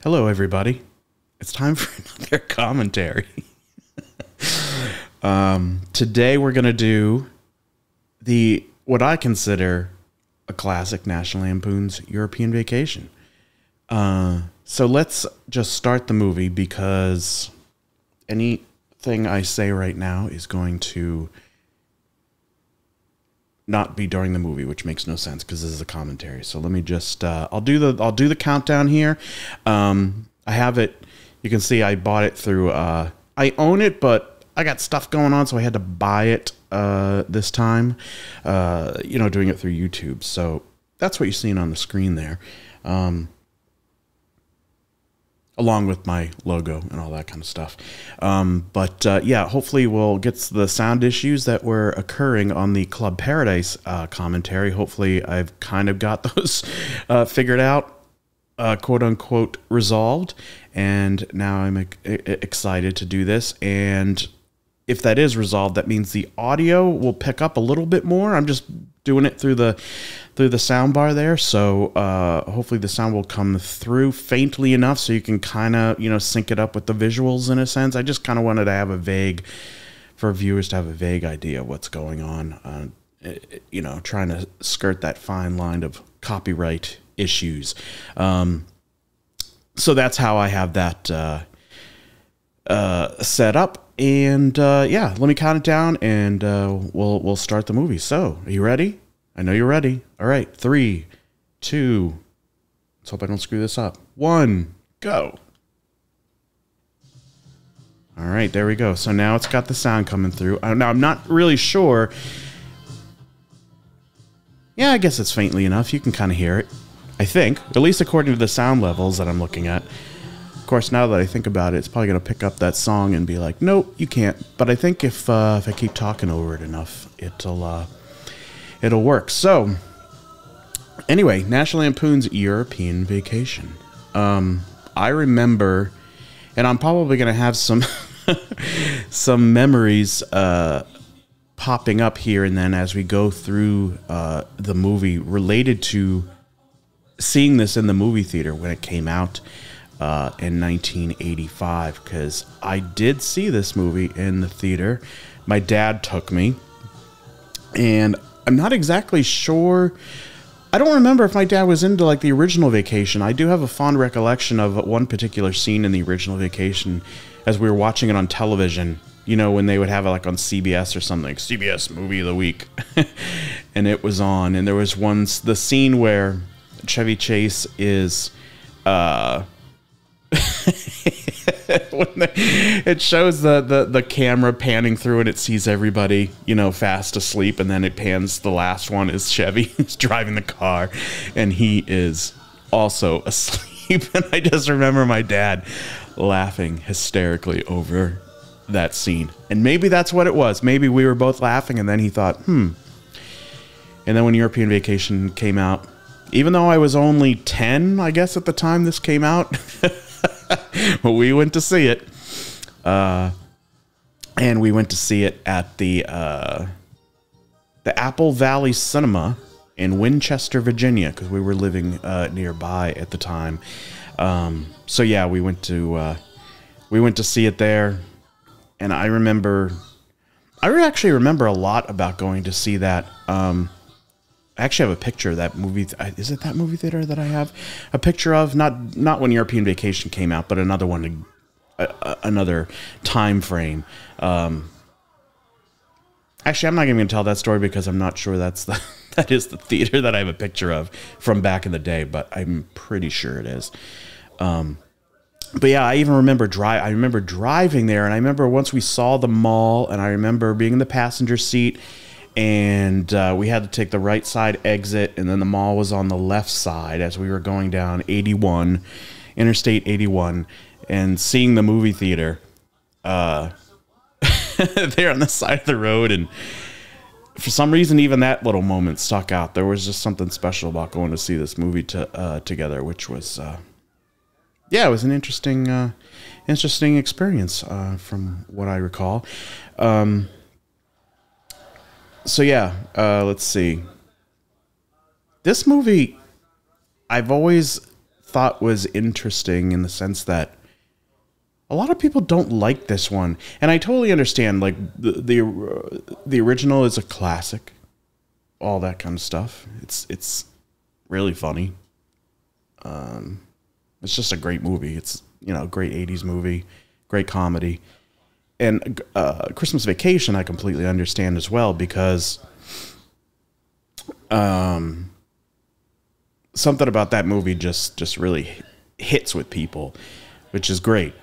Hello, everybody. It's time for another commentary. Today we're going to do what I consider a classic National Lampoon's European Vacation. So let's just start the movie because anything I say right now is going to not be during the movie, which makes no sense because this is a commentary. So let me just I'll do the countdown here. I have it. You can see I bought it through I own it, but I got stuff going on, so I had to buy it this time. Doing it through YouTube. So that's what you're seeing on the screen there. Along with my logo and all that kind of stuff. Yeah, hopefully we'll get the sound issues that were occurring on the Club Paradise commentary. Hopefully I've kind of got those figured out, quote unquote, resolved. And now I'm excited to do this. And if that is resolved, that means the audio will pick up a little bit more. I'm just doing it through the sound bar there, so hopefully the sound will come through faintly enough so you can kind of sync it up with the visuals in a sense. I just kind of wanted to have for viewers to have a vague idea of what's going on. Trying to skirt that fine line of copyright issues. So that's how I have that set up. And yeah, let me count it down, and we'll start the movie. So, are you ready? I know you're ready. All right, 3, 2. Let's hope I don't screw this up. 1, go. All right, there we go. So now it's got the sound coming through. Now I'm not really sure. Yeah, I guess it's faintly enough. You can kind of hear it, I think, at least according to the sound levels that I'm looking at. Of course, now that I think about it, it's probably going to pick up that song and be like, nope, you can't. But I think if I keep talking over it enough, it'll work. So, anyway, National Lampoon's European Vacation. I remember, and I'm probably going to have some some memories popping up here and then as we go through the movie related to seeing this in the movie theater when it came out. In 1985, because I did see this movie in the theater. My dad took me, and I'm not exactly sure. I don't remember if my dad was into like the original Vacation. I do have a fond recollection of one particular scene in the original Vacation as we were watching it on television. You know, when they would have it like on CBS or something, CBS Movie of the Week, and it was on. And there was the scene where Chevy Chase is. It shows the camera panning through and it sees everybody fast asleep, and then it pans the last one is Chevy who's driving the car and he is also asleep. And I just remember my dad laughing hysterically over that scene, and maybe that's what it was. Maybe we were both laughing, and then he thought and then when European Vacation came out, even though I was only 10, I guess, at the time this came out, we went to see it. And we went to see it at the Apple Valley Cinema in Winchester, Virginia, because we were living nearby at the time. So yeah, we went to see it there, and I actually remember a lot about going to see that. I actually have a picture of that movie. Is it that movie theater that I have a picture of? Not when European Vacation came out, but another one, another time frame. Actually, I'm not even going to tell that story because I'm not sure that is the theater that I have a picture of from back in the day, but I'm pretty sure it is. But yeah, I even remember driving there, and I remember once we saw the mall, and I remember being in the passenger seat. And we had to take the right side exit, and then the mall was on the left side as we were going down Interstate 81, and seeing the movie theater there on the side of the road. And for some reason, even that little moment stuck out. There was just something special about going to see this movie together, which was, yeah, it was an interesting experience from what I recall. So yeah, let's see. This movie, I've always thought was interesting in the sense that a lot of people don't like this one, and I totally understand. Like the original is a classic, all that kind of stuff. It's really funny. It's just a great movie. It's, you know, a great 80s movie, great comedy. And Christmas Vacation I completely understand as well, because something about that movie just really hits with people, which is great.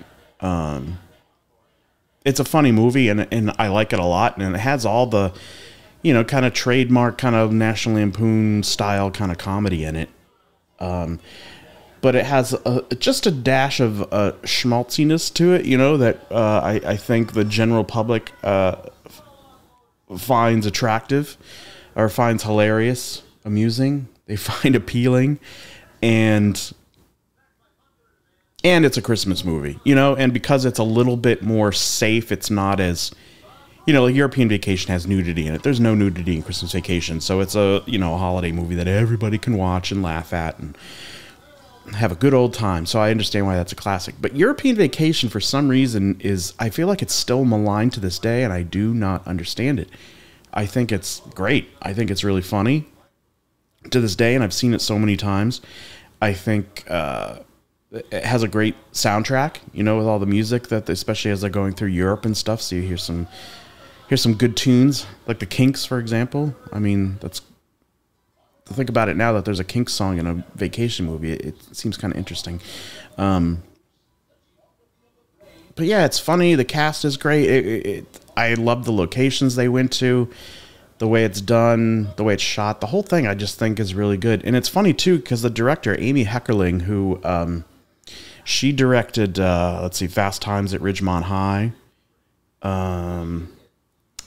It's a funny movie, and I like it a lot, and it has all the, you know, kind of trademark kind of National Lampoon style kind of comedy in it. But it has just a dash of schmaltziness to it, you know, that I think the general public finds attractive or finds hilarious, amusing. They find appealing, and it's a Christmas movie, you know, and because it's a little bit more safe, it's not as, you know, like European Vacation has nudity in it. There's no nudity in Christmas Vacation, so it's a, you know, a holiday movie that everybody can watch and laugh at and have a good old time. So I understand why that's a classic. But European Vacation, for some reason, I feel like it's still maligned to this day, and I do not understand it. I think it's great. I think it's really funny to this day, and I've seen it so many times. I think it has a great soundtrack, you know, with all the music that, especially as they're going through Europe and stuff. So you hear some good tunes, like the Kinks, for example. I mean, that's, to think about it now that there's a Kinks song in a vacation movie, it seems kind of interesting. But yeah, it's funny. The cast is great. I love the locations they went to, the way it's done, the way it's shot. The whole thing I just think is really good. And it's funny too, because the director, Amy Heckerling, who she directed, let's see, Fast Times at Ridgemont High.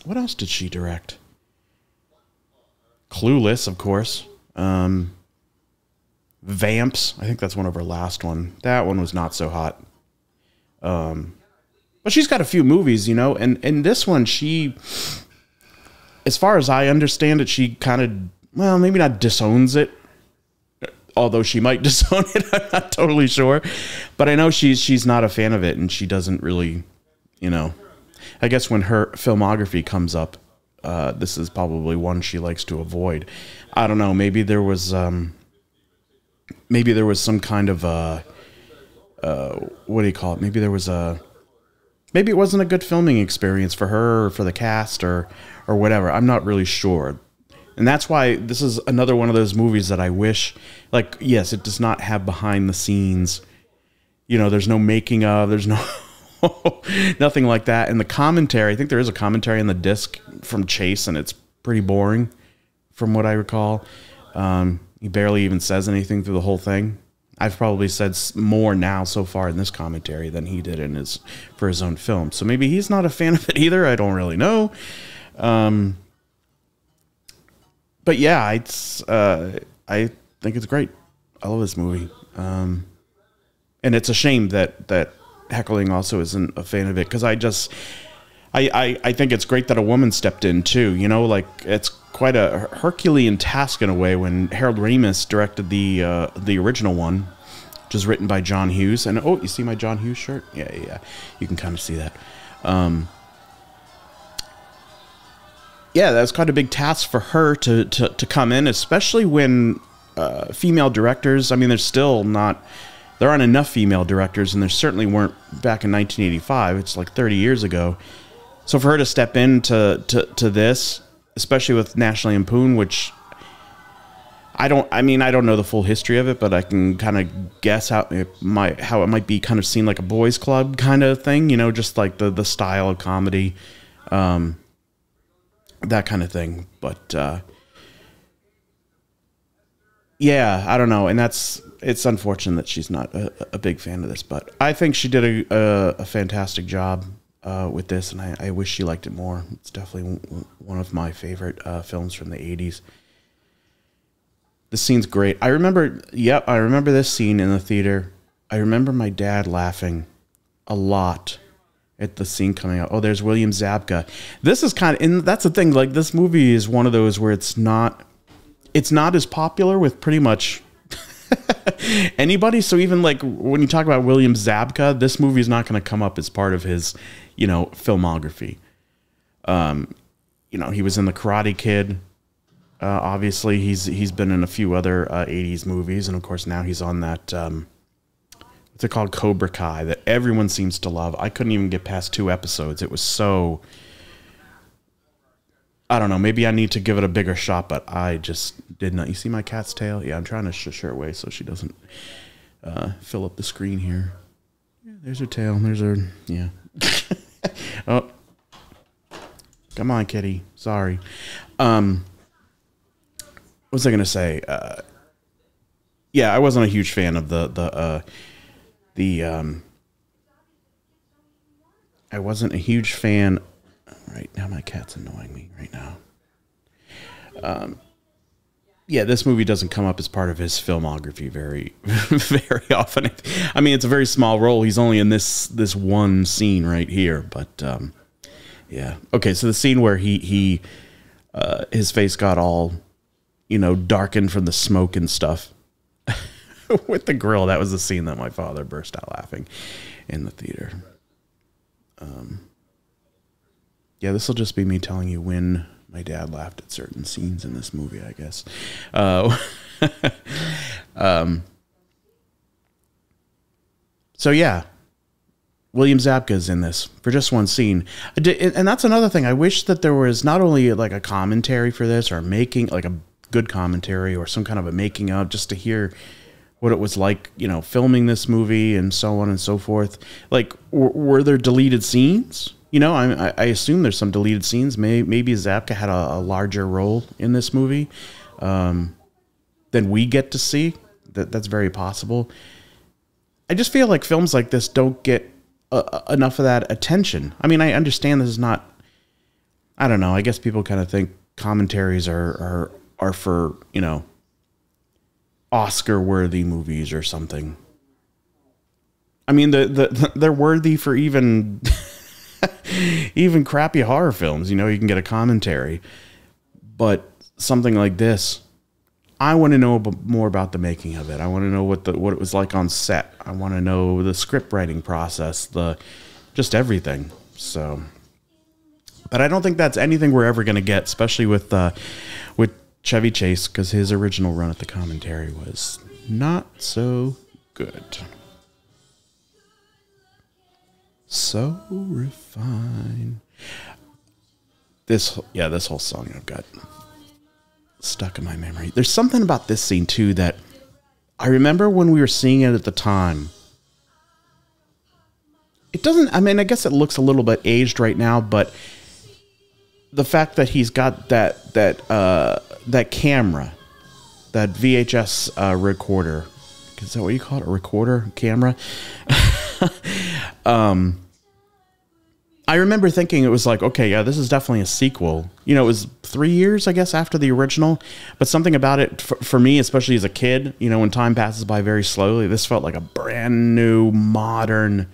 What else did she direct? Clueless, of course. Vamps. I think that's one of her last one. That one was not so hot. But she's got a few movies, you know, and this one, she, as far as I understand it, she kind of, well, maybe not disowns it, although she might disown it. I'm not totally sure, but I know she's not a fan of it, and she doesn't really, you know, I guess when her filmography comes up, this is probably one she likes to avoid. I don't know. Maybe there was some kind of what do you call it? Maybe it wasn't a good filming experience for her or for the cast or whatever. I'm not really sure. And that's why this is another one of those movies that I wish, like, yes, it does not have behind the scenes. You know, there's no making of, there's no nothing like that. And the commentary, I think there is a commentary on the disc from Chase, and it's pretty boring from what I recall. He barely even says anything through the whole thing. I've probably said more now so far in this commentary than he did for his own film. So maybe he's not a fan of it either. I don't really know. But yeah, I think it's great. I love this movie. And it's a shame that Heckling also isn't a fan of it, because I think it's great that a woman stepped in too. You know, like, it's quite a Herculean task in a way when Harold Ramis directed the original one, which is written by John Hughes. And oh, you see my John Hughes shirt? Yeah, you can kind of see that. Yeah, that was quite a big task for her to come in, especially when female directors. I mean, there aren't enough female directors, and there certainly weren't back in 1985. It's like 30 years ago. So for her to step into this, especially with National Lampoon, which I don't know the full history of it, but I can kind of guess how it might be kind of seen like a boys' club kind of thing, you know, just like the style of comedy, that kind of thing. But yeah, I don't know, and it's unfortunate that she's not a big fan of this, but I think she did a fantastic job with this, and I wish she liked it more. It's definitely one of my favorite films from the 80s. The scene's great. I remember this scene in the theater. I remember my dad laughing a lot at the scene coming out. Oh, there's William Zabka. This is kind of, and that's the thing, like, this movie is one of those where it's not as popular with pretty much Anybody? So even like when you talk about William Zabka, this movie is not going to come up as part of his, filmography. He was in The Karate Kid. Obviously, he's been in a few other 80s movies, and of course now he's on that what's it called, Cobra Kai, that everyone seems to love. I couldn't even get past 2 episodes. It was so, I don't know, maybe I need to give it a bigger shot, but I just did not. You see my cat's tail? Yeah, I'm trying to shush her away so she doesn't fill up the screen here. Yeah, there's her tail. There's her, yeah. Oh, come on, kitty. Sorry. What was I going to say? Yeah, I wasn't a huge fan of I wasn't a huge fan. Right now, my cat's annoying me right now. Yeah, this movie doesn't come up as part of his filmography very, very often. I mean, it's a very small role. He's only in this one scene right here, but yeah. Okay, so the scene where he his face got all, darkened from the smoke and stuff with the grill. That was the scene that my father burst out laughing in the theater. Yeah, this will just be me telling you when my dad laughed at certain scenes in this movie, I guess. So yeah, William Zabka's in this for just one scene. And that's another thing. I wish that there was not only like a commentary for this, or making like a good commentary, or some kind of a making of, just to hear what it was like, filming this movie and so on and so forth. Like, were there deleted scenes? I assume there's some deleted scenes. Maybe Zabka had a larger role in this movie than we get to see. That's very possible. I just feel like films like this don't get enough of that attention. I mean, I understand this is not, I don't know, I guess people kind of think commentaries are for, Oscar-worthy movies or something. I mean, they're worthy for even even crappy horror films. You can get a commentary, but something like this, I want to know more about the making of it. I want to know what it was like on set. I want to know the script writing process, just everything. So, but I don't think that's anything we're ever going to get, especially with Chevy Chase, because his original run at the commentary was not so good. So refined. This whole song I've got stuck in my memory. There's something about this scene too that I remember when we were seeing it at the time. It doesn't, I mean, I guess it looks a little bit aged right now, but the fact that he's got that camera, that VHS recorder, is that what you call it? A recorder camera? I remember thinking it was like, okay, yeah, this is definitely a sequel. It was 3 years, I guess, after the original, but something about it for me, especially as a kid, when time passes by very slowly, this felt like a brand new, modern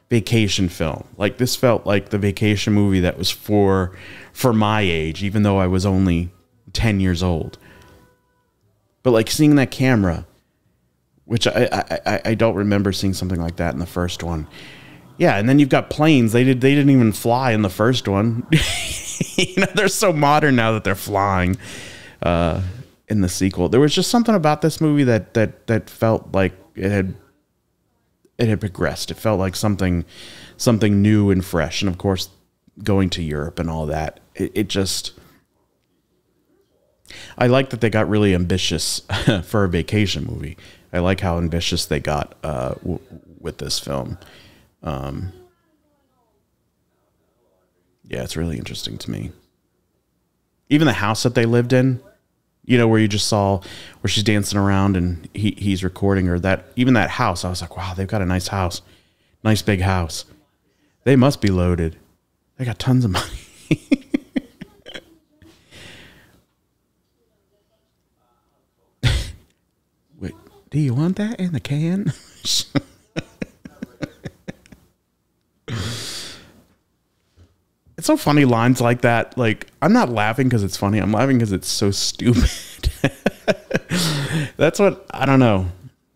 vacation film. Like, this felt like the vacation movie that was for my age, even though I was only 10 years old. But like seeing that camera, which I don't remember seeing something like that in the first one. Yeah, and then you've got planes. They didn't even fly in the first one. They're so modern now that they're flying in the sequel. There was just something about this movie that felt like it had progressed. It felt like something new and fresh. And of course, going to Europe and all that, it just, I like that they got really ambitious for a vacation movie. I like how ambitious they got with this film. Yeah, it's really interesting to me. Even the house that they lived in, where you just saw where she's dancing around and he's recording her, even that house, I was like, wow, they've got a nice house. Nice big house. They must be loaded. They got tons of money. Wait, do you want that in the can? It's so funny, lines like that. Like, I'm not laughing because it's funny. I'm laughing because it's so stupid. That's what, I don't know.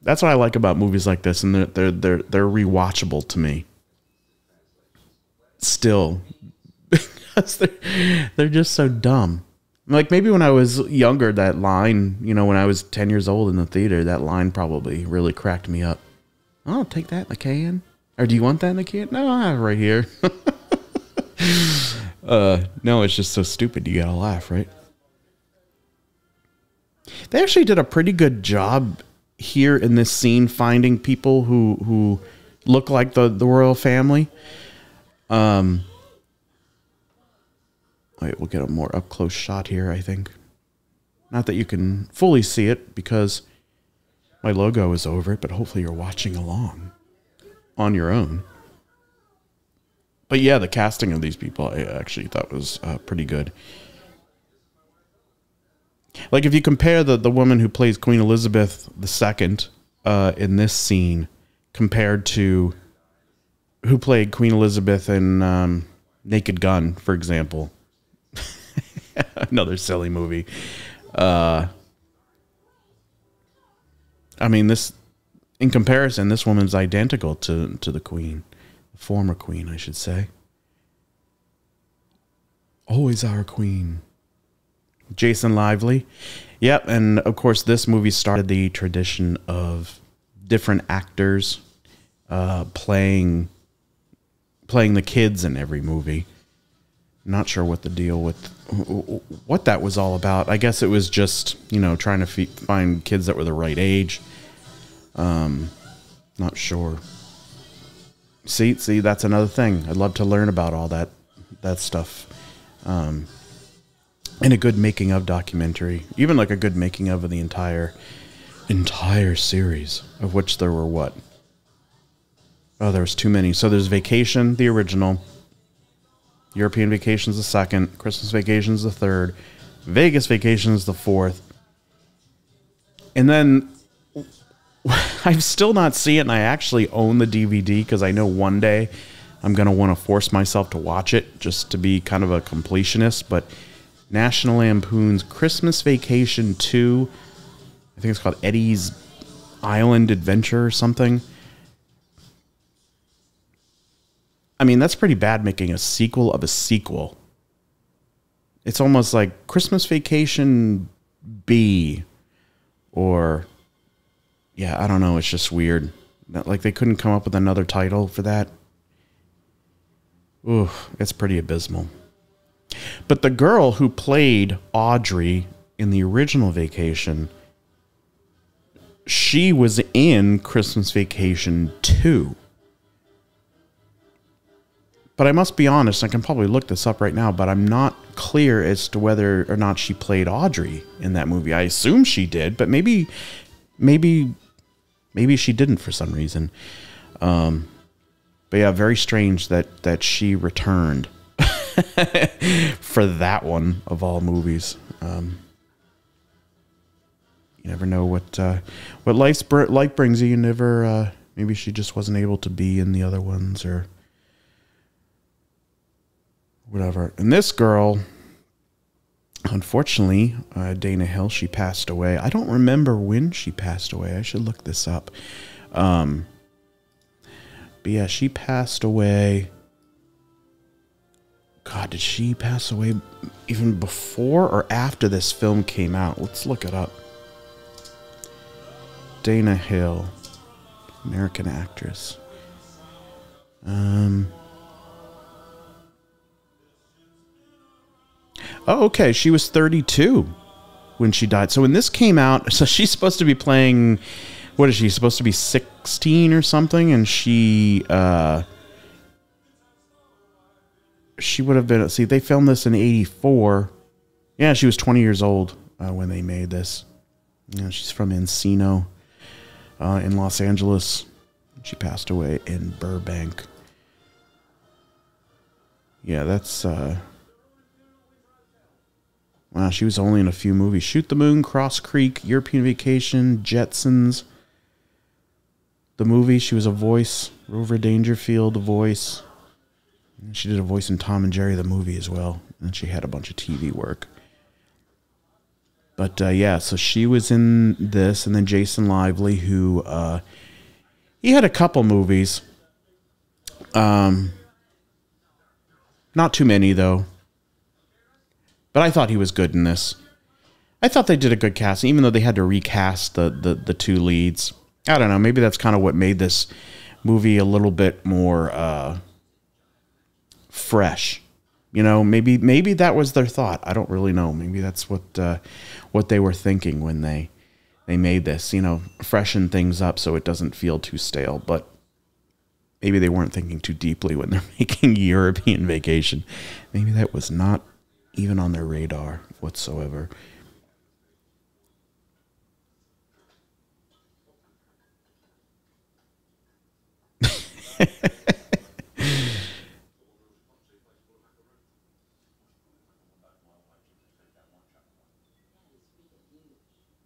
That's what I like about movies like this, and they're rewatchable to me. Still, because they're just so dumb. Like maybe when I was younger, that line, you know, when I was 10 years old in the theater, that line probably really cracked me up. Oh, take that in the can. Or do you want that in the can? No, I have it right here. No, it's just so stupid. You gotta laugh, right? They actually did a pretty good job here in this scene finding people who look like the royal family. Wait, we'll get a more up close shot here, I think. Not that you can fully see it because my logo is over it, but hopefully you're watching along on your own. But yeah, the casting of these people I actually thought was pretty good. Like if you compare the woman who plays Queen Elizabeth II in this scene compared to who played Queen Elizabeth in Naked Gun, for example. Another silly movie. I mean, this, in comparison, this woman's identical to the Queen. The former Queen, I should say. Always our Queen. Jason Lively. Yep, and of course this movie started the tradition of different actors playing the kids in every movie. Not sure what the deal with what that was all about. I guess it was just, you know, trying to find kids that were the right age. Not sure. See, that's another thing. I'd love to learn about all that stuff. In a good making of documentary, even like a good making of the entire series, of which there were what? Oh, there was too many. So there's Vacation, the original. European Vacation's the second. Christmas Vacation's the third. Vegas Vacation's the fourth. And then I've still not seen it, and I actually own the DVD because I know one day I'm going to want to force myself to watch it just to be kind of a completionist. But National Lampoon's Christmas Vacation 2, I think it's called Eddie's Island Adventure or something. I mean, that's pretty bad making a sequel of a sequel. It's almost like Christmas Vacation B, or, yeah, I don't know. It's just weird. Like they couldn't come up with another title for that. Ooh, it's pretty abysmal. But the girl who played Audrey in the original Vacation, she was in Christmas Vacation 2. But I must be honest, I can probably look this up right now, but I'm not clear as to whether or not she played Audrey in that movie. I assume she did, but maybe she didn't for some reason. But yeah, very strange that she returned for that one of all movies. You never know what life brings you. You never. Maybe she just wasn't able to be in the other ones or whatever. And this girl, unfortunately, Dana Hill, she passed away. I don't remember when she passed away. I should look this up. But yeah, she passed away. God, did she pass away even before or after this film came out? Let's look it up. Dana Hill, American actress. Oh, okay. She was 32 when she died. So when this came out, so she's supposed to be playing, what is she supposed to be, 16 or something? And she would have been, see, they filmed this in 84. Yeah, she was 20 years old when they made this. Yeah, she's from Encino in Los Angeles. She passed away in Burbank. Yeah, that's... Wow, she was only in a few movies. Shoot the Moon, Cross Creek, European Vacation, Jetsons. The movie, she was a voice. Rover Dangerfield, a voice. And she did a voice in Tom and Jerry, the movie as well. And she had a bunch of TV work. But yeah, so she was in this, and then Jason Lively, who he had a couple movies. Not too many though. But I thought he was good in this. I thought they did a good casting, even though they had to recast the two leads. I don't know. Maybe that's kind of what made this movie a little bit more fresh. You know, maybe that was their thought. I don't really know. Maybe that's what they were thinking when they made this. You know, freshen things up so it doesn't feel too stale. But maybe they weren't thinking too deeply when they're making European Vacation. Maybe that was not even on their radar whatsoever.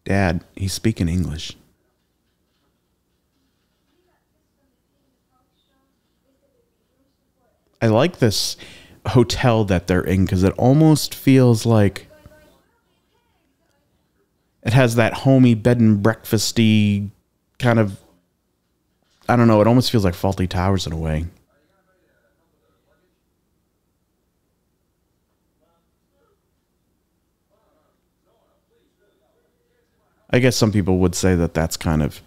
Dad, he's speaking English. I like this hotel that they're in because it almost feels like it has that homey bed and breakfasty kind of, I don't know, it almost feels like Faulty Towers in a way. I guess some people would say that that's kind of,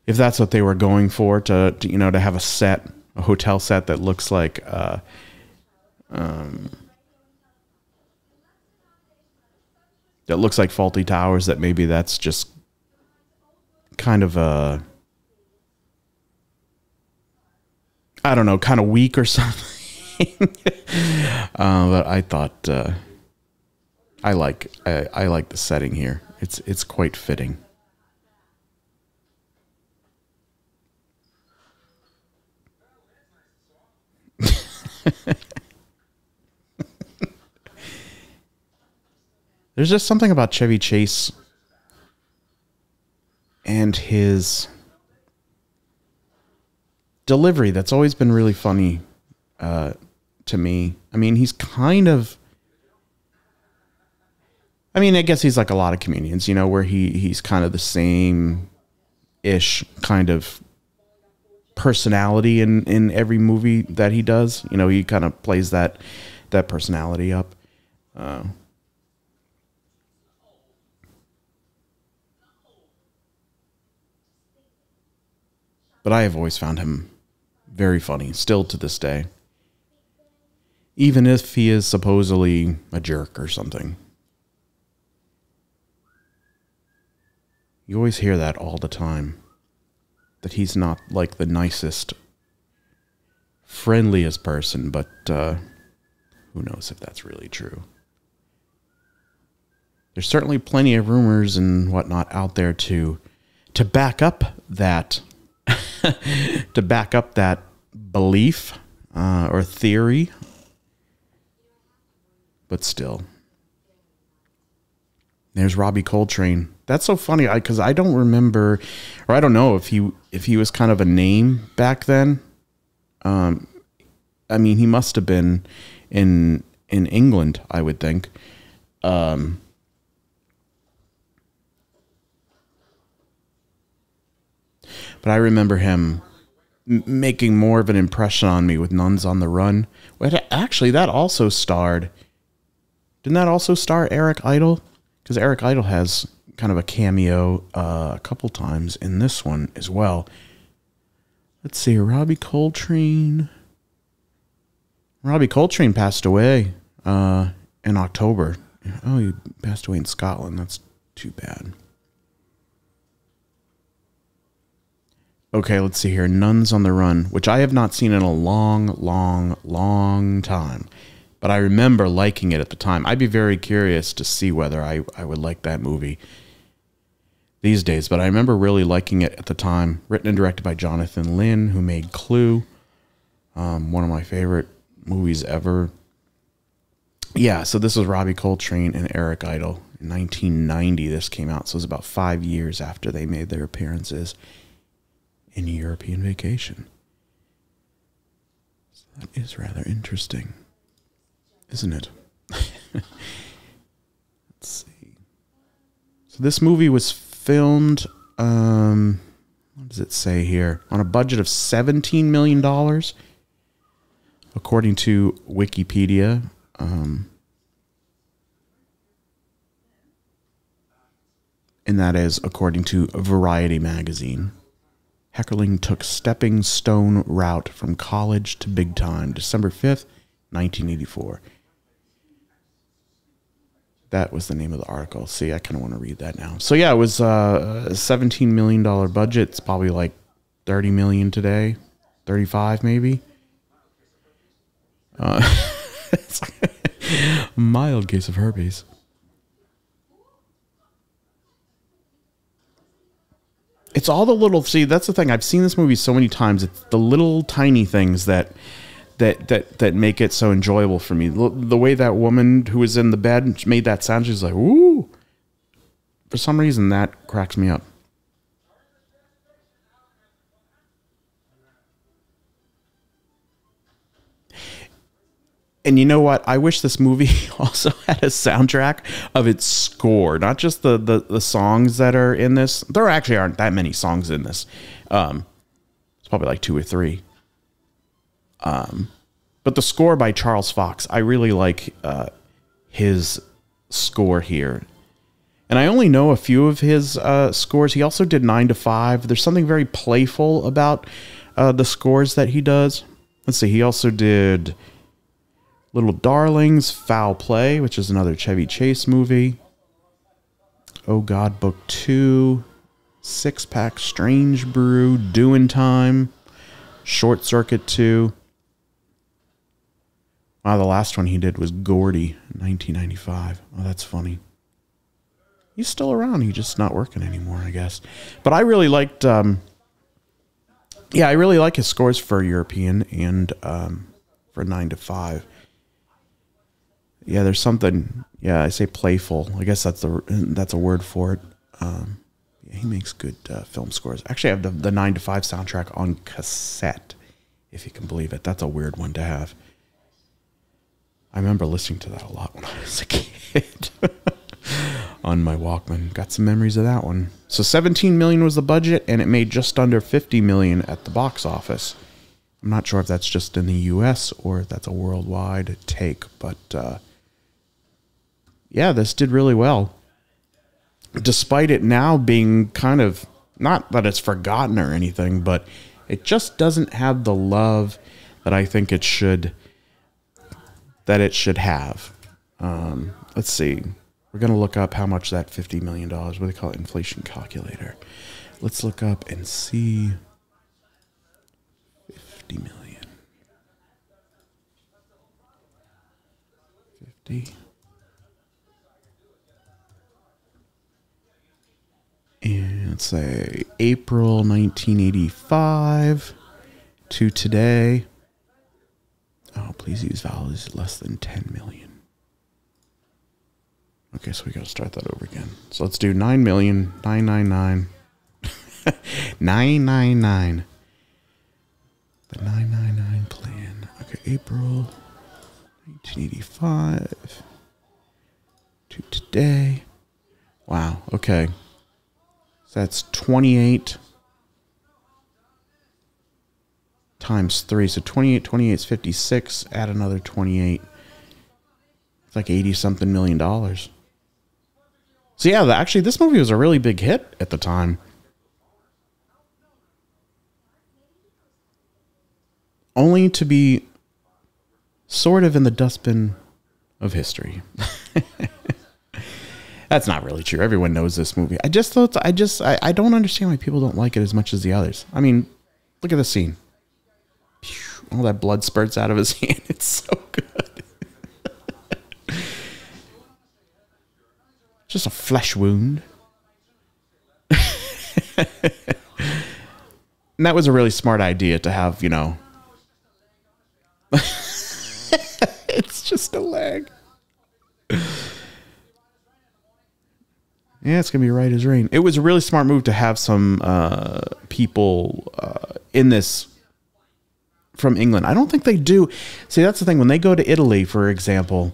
if that's what they were going for, to you know, to have a hotel set that looks like Faulty Towers, that maybe that's just kind of a, I don't know, kind of weak or something. But I thought I like the setting here. It's quite fitting. There's just something about Chevy Chase and his delivery that's always been really funny to me. I mean, he's kind of, I mean, I guess he's like a lot of comedians, you know, where he's kind of the same-ish kind of personality in every movie that he does. You know, he kind of plays that personality up. But I have always found him very funny, still to this day. Even if he is supposedly a jerk or something. You always hear that all the time. That he's not like the nicest, friendliest person, but who knows if that's really true. There's certainly plenty of rumors and whatnot out there to back up that to back up that belief or theory. But still. There's Robbie Coltrane. That's so funny because I don't remember, or I don't know if he was kind of a name back then. I mean, he must have been in England, I would think. But I remember him making more of an impression on me with Nuns on the Run. Actually, that also starred. Didn't that also star Eric Idle? Because Eric Idle has kind of a cameo a couple times in this one as well. Let's see, Robbie Coltrane. Robbie Coltrane passed away in October. Oh, he passed away in Scotland. That's too bad. Okay, let's see here. Nuns on the Run, which I have not seen in a long, long, long time. But I remember liking it at the time. I'd be very curious to see whether I would like that movie these days. But I remember really liking it at the time. Written and directed by Jonathan Lynn, who made Clue. One of my favorite movies ever. Yeah, so this was Robbie Coltrane and Eric Idle. In 1990, this came out. So it was about 5 years after they made their appearances in European Vacation. So that is rather interesting, isn't it? Let's see. So this movie was filmed, what does it say here? On a budget of $17 million, according to Wikipedia. And that is according to Variety magazine. Heckerling took stepping stone route from college to big time, December 5th, 1984. That was the name of the article. See, I kind of want to read that now. So yeah, it was a $17 million budget. It's probably like $30 million today, 35 maybe. Mild case of herpes. It's all the little, see, that's the thing. I've seen this movie so many times. It's the little tiny things that make it so enjoyable for me. The way that woman who was in the bed made that sound, she's like, "Ooh." For some reason, that cracks me up. And you know what? I wish this movie also had a soundtrack of its score, not just the songs that are in this. There actually aren't that many songs in this. It's probably like 2 or 3. But the score by Charles Fox, I really like his score here. And I only know a few of his scores. He also did 9 to 5. There's something very playful about the scores that he does. Let's see. He also did Little Darlings, Foul Play, which is another Chevy Chase movie. Oh God, Book 2, Six Pack, Strange Brew, Doin' Time, Short Circuit 2. Wow, the last one he did was Gordy, 1995. Oh, that's funny. He's still around. He's just not working anymore, I guess. But I really liked, I really like his scores for European and for 9 to 5. Yeah, there's something. Yeah, I say playful. I guess that's a word for it. Yeah, he makes good film scores. Actually, I have the 9 to 5 soundtrack on cassette, if you can believe it. That's a weird one to have. I remember listening to that a lot when I was a kid on my Walkman. Got some memories of that one. So $17 million was the budget, and it made just under $50 million at the box office. I'm not sure if that's just in the U.S. or if that's a worldwide take, but yeah, this did really well. Despite it now being kind of, not that it's forgotten or anything, but it just doesn't have the love that I think it should have. Let's see. We're going to look up how much that $50 million, what do they call it? Inflation calculator. Let's look up and see. 50 million. 50. And let's say April 1985 to today. Oh, please use values less than 10 million. Okay, so we got to start that over again. So let's do 9,999,999. 999. The 999 plan. Okay, April 1985 to today. Wow, okay. So that's 28 times 3. So 28 is 56. Add another 28. It's like 80-something million dollars. So yeah, actually this movie was a really big hit at the time. Only to be sort of in the dustbin of history. That's not really true. Everyone knows this movie. I don't understand why people don't like it as much as the others. I mean, look at the scene. All that blood spurts out of his hand. It's so good. Just a flesh wound. And that was a really smart idea to have, you know. It's just a leg. Yeah, it's going to be right as rain. It was a really smart move to have some people in this from England. I don't think they do. See, that's the thing. When they go to Italy, for example,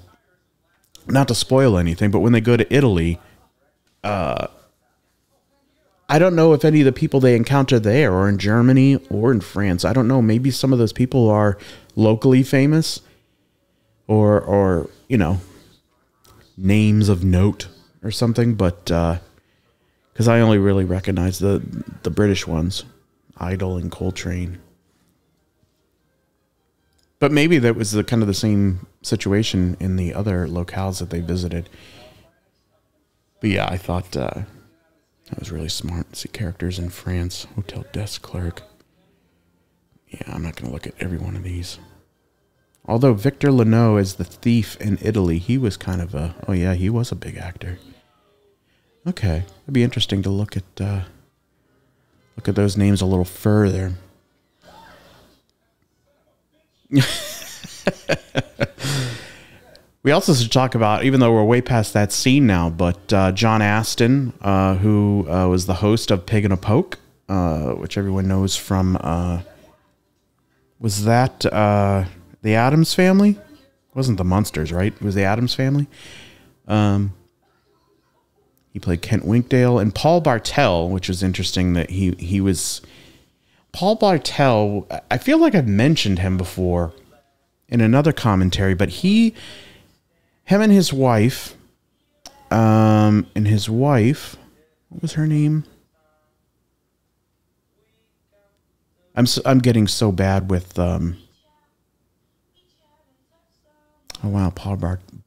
not to spoil anything, but when they go to Italy, I don't know if any of the people they encounter there or in Germany or in France. I don't know. Maybe some of those people are locally famous or you know, names of note or something. But because I only really recognize the British ones, Idol and Coltrane. But maybe that was the kind of the same situation in the other locales that they visited. But yeah, I thought that was really smart. See characters in France, hotel desk clerk. Yeah, I'm not going to look at every one of these. Although Victor Leno as the thief in Italy, he was kind of a, oh yeah, he was a big actor. Okay, it'd be interesting to look at those names a little further. We also should talk about, even though we're way past that scene now, but John Astin, who was the host of Pig and a Poke, which everyone knows from, was that the Addams Family? It wasn't the Munsters, right? It was the Addams Family. He played Kent Winkdale. And Paul Bartel, which was interesting that he was... Paul Bartel, I feel like I've mentioned him before in another commentary, but him and his wife, what was her name? I'm getting so bad with, oh wow,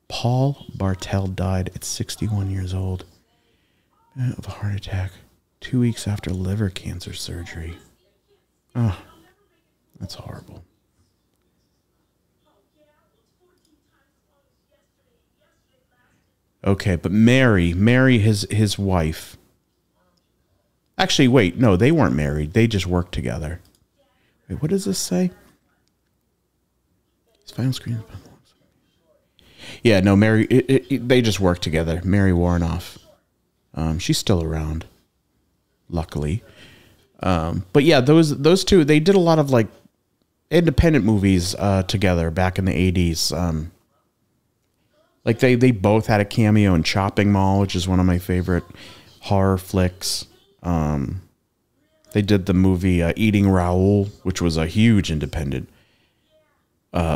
Paul Bartel died at 61 years old of a heart attack 2 weeks after liver cancer surgery. Oh, that's horrible. Okay, but Mary, his wife. Actually, wait, no, they weren't married. They just worked together. Wait, what does this say? His final screen. Yeah, no, Mary. They just worked together. Mary Warnoff. She's still around, luckily. But yeah, those two, they did a lot of like independent movies together back in the 80s. Like they both had a cameo in Chopping Mall, which is one of my favorite horror flicks. They did the movie Eating Raoul, which was a huge independent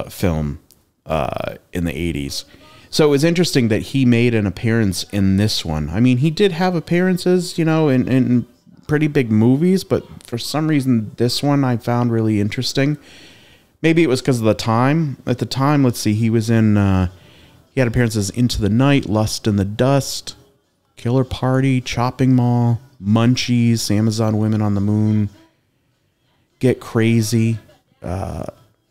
film in the 80s. So it was interesting that he made an appearance in this one. I mean, he did have appearances, you know, in pretty big movies, but for some reason this one I found really interesting. Maybe it was because of the time. At the time, let's see, he was in... he had appearances Into the Night, Lust in the Dust, Killer Party, Chopping Mall, Munchies, Amazon Women on the Moon, Get Crazy.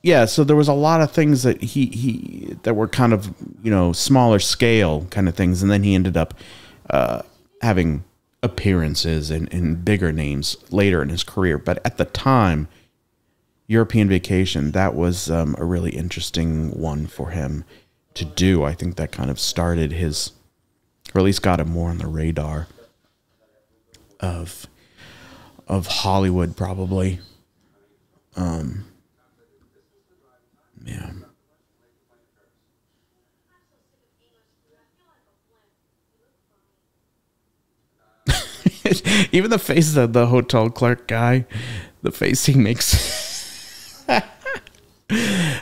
Yeah, so there was a lot of things that he that were kind of, you know, smaller scale kind of things, and then he ended up having appearances in bigger names later in his career. But at the time, European Vacation, that was a really interesting one for him to do. I think that kind of started his, or at least got him more on the radar of Hollywood, probably. Yeah. Even the face of the hotel clerk guy, the face he makes.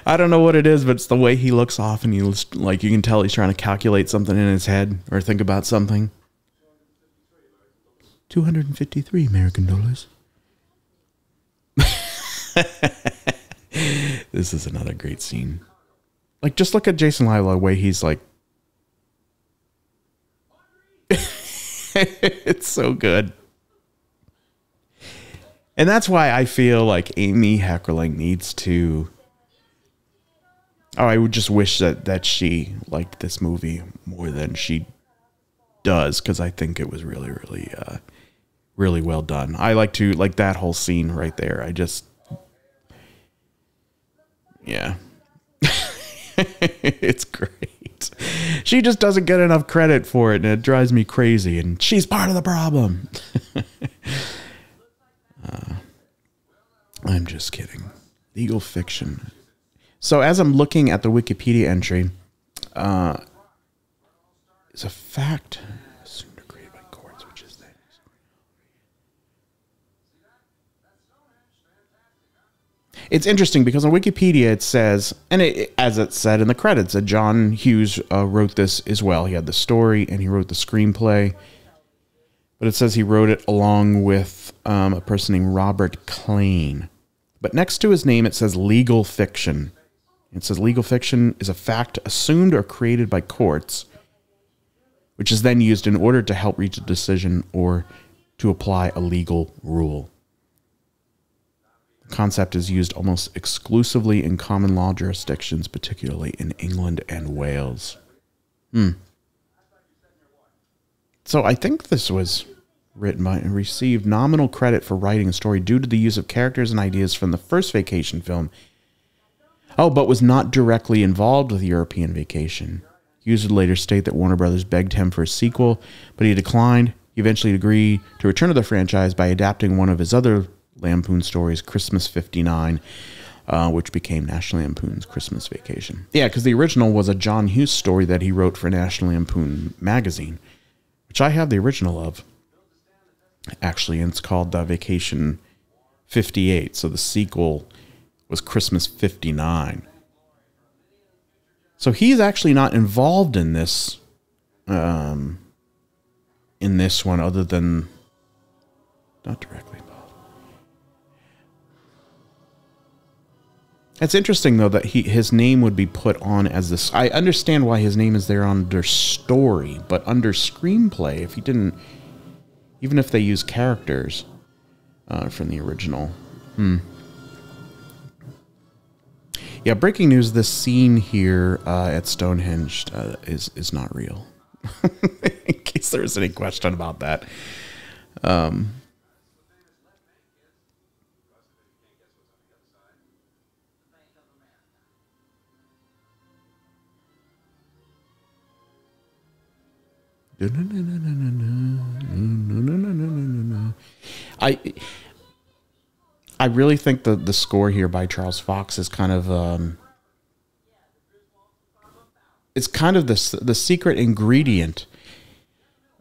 I don't know what it is, but it's the way he looks off, and you can tell he's trying to calculate something in his head or think about something. 253 American dollars. This is another great scene. Like, just look at Jason Lila, the way he's like... It's so good. And that's why I feel like Amy Heckerling needs to... Oh, I would just wish that she liked this movie more than she does, because I think it was really, really, really well done. I like that whole scene right there. I just... Yeah. It's great. She just doesn't get enough credit for it, and it drives me crazy, and she's part of the problem. I'm just kidding. Legal fiction. So as I'm looking at the Wikipedia entry, it's a fact assumed or created by It's interesting because on Wikipedia it says, and as it said in the credits, that John Hughes wrote this as well. He had the story and he wrote the screenplay. But it says he wrote it along with a person named Robert Klein. But next to his name it says legal fiction. It says legal fiction is a fact assumed or created by courts, which is then used in order to help reach a decision or to apply a legal rule. The concept is used almost exclusively in common law jurisdictions, particularly in England and Wales. So I think this was written by and received nominal credit for writing a story due to the use of characters and ideas from the first Vacation film. Oh, but was not directly involved with European Vacation. Hughes would later state that Warner Brothers begged him for a sequel, but he declined. He eventually agreed to return to the franchise by adapting one of his other Lampoon stories, Christmas 59, which became National Lampoon's Christmas Vacation. Yeah, because the original was a John Hughes story that he wrote for National Lampoon magazine, which I have the original of, actually, and it's called Vacation 58. So the sequel was Christmas 59. So he's actually not involved in this one, other than not directly involved. It's interesting though that his name would be put on as this. I understand why his name is there under story, but under screenplay, if he didn't, even if they use characters from the original. Yeah, breaking news, this scene here at Stonehenge is not real. In case there is any question about that. I really think the score here by Charles Fox is kind of it's kind of the secret ingredient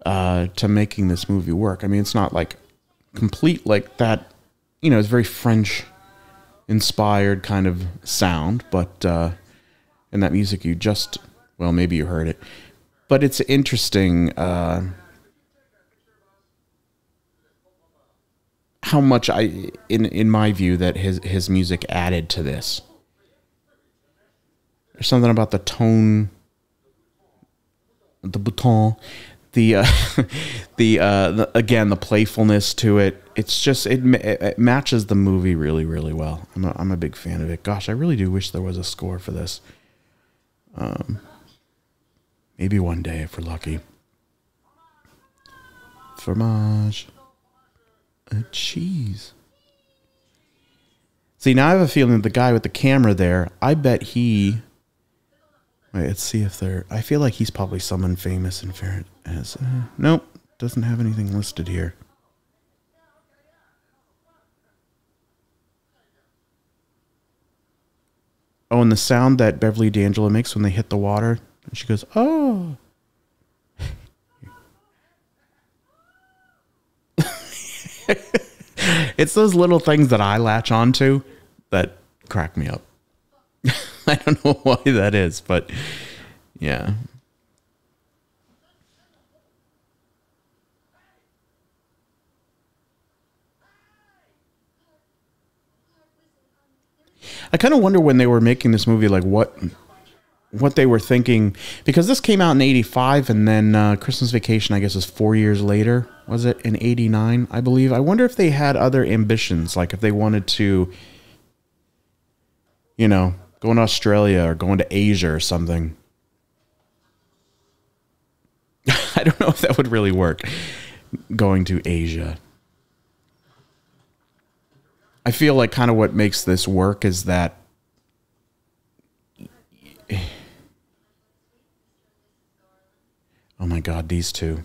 to making this movie work. I mean, it's not like complete like that, you know, it's very French inspired kind of sound, but in that music you just, well, maybe you heard it, but it's interesting how much in my view, that his music added to this. There's something about the tone, the bouton, the again, the playfulness to it. It's just it matches the movie really, really well. I'm a big fan of it. Gosh, I really do wish there was a score for this. Maybe one day if we're lucky. Fromage. A cheese. See, now I have a feeling that the guy with the camera there, I bet he... Wait, let's see if they're... I feel like he's probably someone famous and fair as... nope, doesn't have anything listed here. Oh, and the sound that Beverly D'Angelo makes when they hit the water. And she goes, oh... It's those little things that I latch onto that crack me up. I don't know why that is, but yeah. I kind of wonder when they were making this movie, like what they were thinking, because this came out in 85 and then Christmas Vacation, I guess, is 4 years later. Was it in 89, I believe? I wonder if they had other ambitions, like if they wanted to, you know, go to Australia or going to Asia or something. I don't know if that would really work, going to Asia. I feel like kind of what makes this work is that oh my God, these two.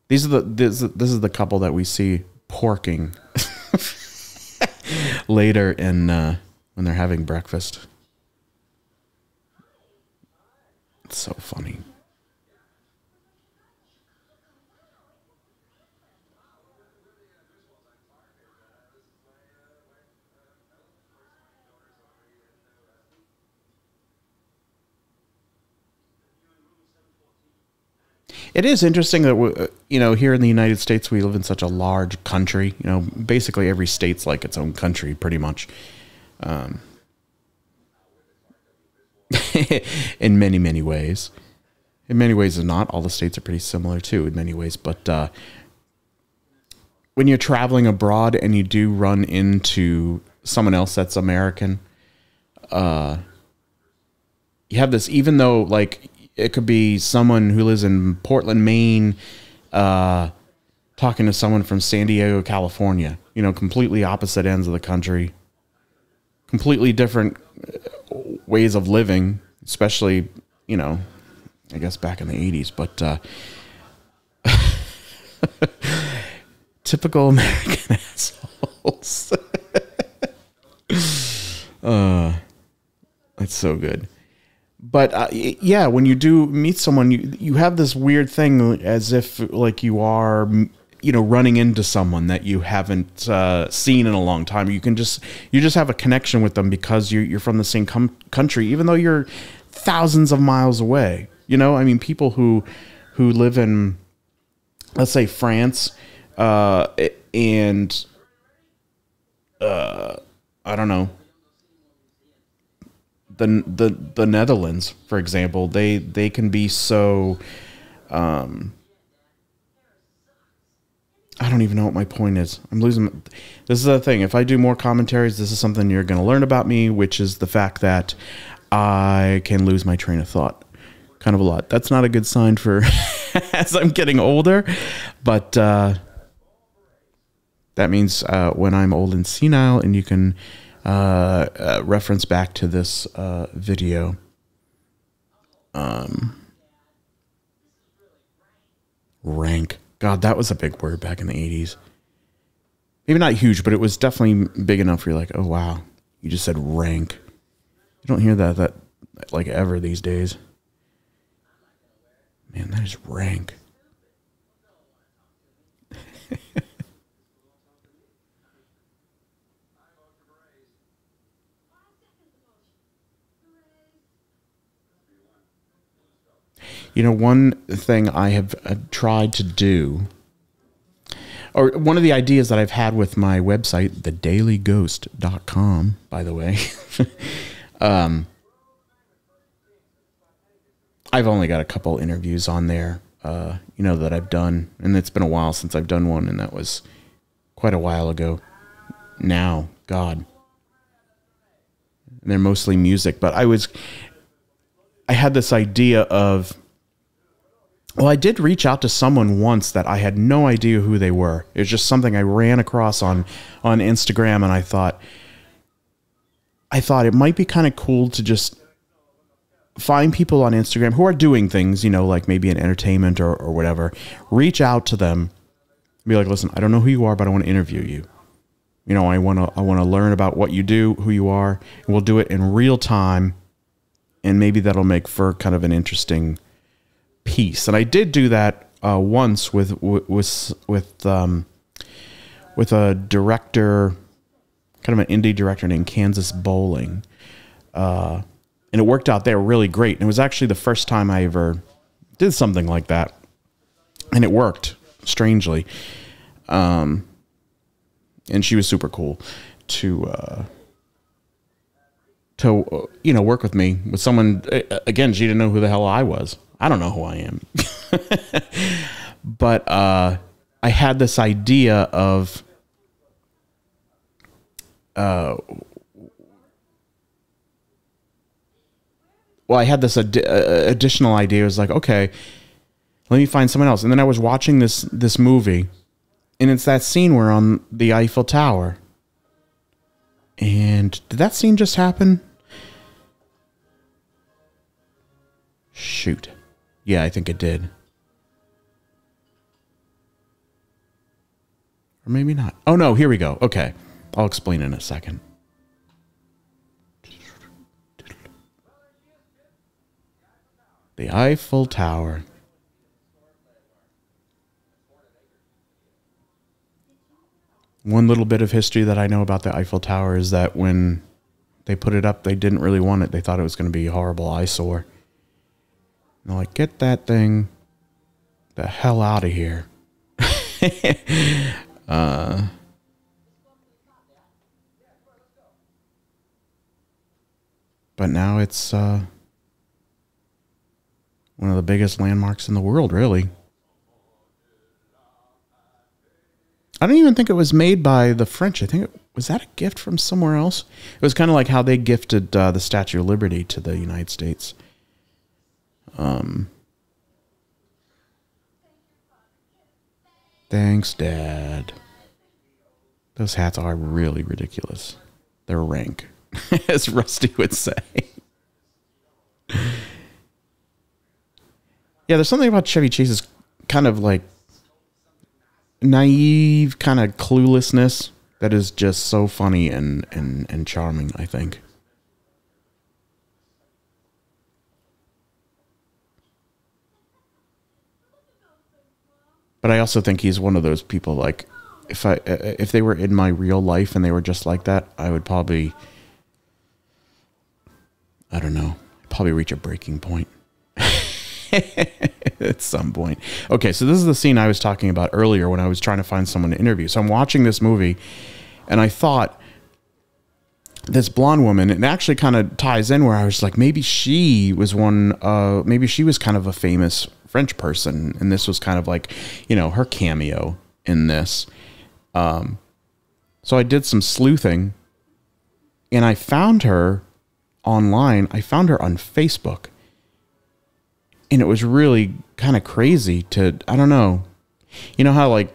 This is the couple that we see porking later in when they're having breakfast. It's so funny. It is interesting that here in the United States we live in such a large country. Basically every state's like its own country, pretty much. In many, many ways. In many ways, not all the states are pretty similar too. In many ways, but when you're traveling abroad and you do run into someone else that's American, you have this. Even though, like, it could be someone who lives in Portland, Maine, talking to someone from San Diego, California. Completely opposite ends of the country, completely different ways of living, especially, I guess back in the 80s, but typical American assholes. That's so good. But yeah, when you do meet someone, you have this weird thing as if like you are, running into someone that you haven't seen in a long time. You just have a connection with them because you're from the same country, even though you're thousands of miles away. People who live in, let's say, France, and I don't know, the Netherlands, for example, they can be so. I don't even know what my point is. I'm losing. This is the thing. If I do more commentaries, this is something you're going to learn about me, which is the fact that I can lose my train of thought kind of a lot. That's not a good sign for as I'm getting older, but that means when I'm old and senile, and you can reference back to this video. Rank. God, that was a big word back in the 80s. Maybe not huge, but it was definitely big enough where you're like, oh, wow, you just said rank. You don't hear that like ever these days. Man, that is rank. One thing I have tried to do, or one of the ideas that I've had with my website, thedailyghost.com, by the way, I've only got a couple interviews on there, that I've done, and it's been a while since I've done one, and that was quite a while ago now, God. And they're mostly music, but I had this idea of, well, I did reach out to someone once that I had no idea who they were. It was just something I ran across on Instagram, and I thought it might be kind of cool to just find people on Instagram who are doing things, like maybe in entertainment or whatever. Reach out to them, be like, listen, I don't know who you are, but I want to interview you. I want to learn about what you do, who you are, and we'll do it in real time, and maybe that'll make for kind of an interesting piece. And I did do that once with a director, kind of an indie director named Kansas Bowling, and it worked out there really great. And it was actually the first time I ever did something like that, and it worked strangely. And she was super cool to work with me, with someone. Again, she didn't know who the hell I was. I don't know who I am. But I had this idea of I had this additional idea. It was like, okay, let me find someone else. And then I was watching this movie, and it's that scene where on the Eiffel Tower. And did that scene just happen? Shoot. Yeah, I think it did. Or maybe not. Oh, no, here we go. Okay. I'll explain in a second. The Eiffel Tower. One little bit of history that I know about the Eiffel Tower is that when they put it up, they didn't really want it. They thought it was going to be a horrible eyesore. And they're like, get that thing The hell out of here. But now it's one of the biggest landmarks in the world, really. I don't even think it was made by the French. I think was that a gift from somewhere else? It was kind of like how they gifted the Statue of Liberty to the United States. Thanks, Dad. Those hats are really ridiculous. They're rank, as Rusty would say. Yeah, there's something about Chevy Chase's kind of like naive kind of cluelessness that is just so funny and charming, I think. But I also think he's one of those people, like, if they were in my real life and they were just like that, I would probably, I don't know, probably reach a breaking point. At some point. Okay, so this is the scene I was talking about earlier when I was trying to find someone to interview. So I'm watching this movie, and I thought this blonde woman, it actually kind of ties in where I was like, maybe she was maybe she was kind of a famous French person, and this was kind of like, you know, her cameo in this. So I did some sleuthing, and I found her online. I found her on Facebook. And it was really kind of crazy to, I don't know. You know how, like,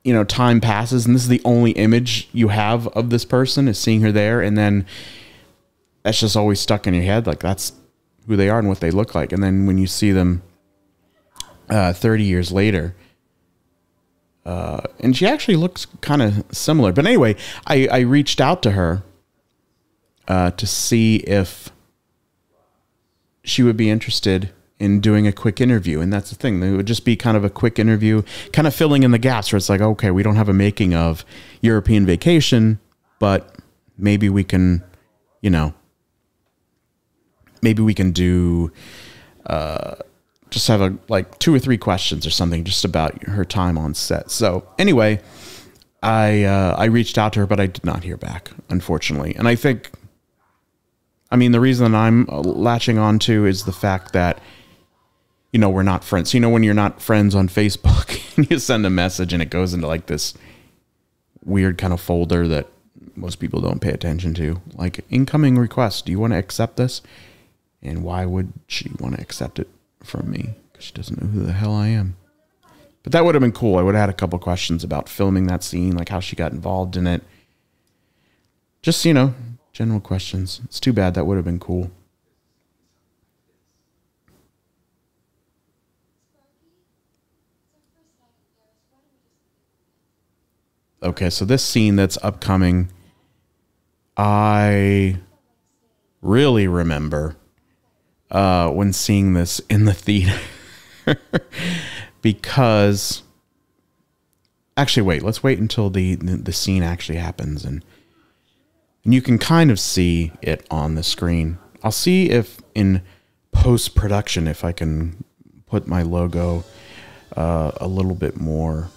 you know, time passes and this is the only image you have of this person is seeing her there. And then that's just always stuck in your head. Like, that's who they are and what they look like. And then when you see them 30 years later, and she actually looks kind of similar. But anyway, I reached out to her to see if she would be interested in doing a quick interview. And that's the thing. It would just be kind of a quick interview, kind of filling in the gaps where it's like, okay, we don't have a making of European Vacation, but maybe we can, you know, maybe we can do, just have like 2 or 3 questions or something just about her time on set. So anyway, I reached out to her, but I did not hear back, unfortunately. And I think, I mean, the reason I'm latching on to is the fact that, you know, we're not friends. You know, when you're not friends on Facebook and you send a message and it goes into like this weird kind of folder that most people don't pay attention to, like incoming request. Do you want to accept this? And why would she want to accept it from me? Because she doesn't know who the hell I am. But that would have been cool. I would have had a couple questions about filming that scene, like how she got involved in it. Just, you know, general questions. It's too bad. That would have been cool. Okay, so this scene that's upcoming, I really remember when seeing this in the theater. Because, actually, wait. Let's wait until the scene actually happens, and you can kind of see it on the screen. I'll see if in post-production, if I can put my logo a little bit more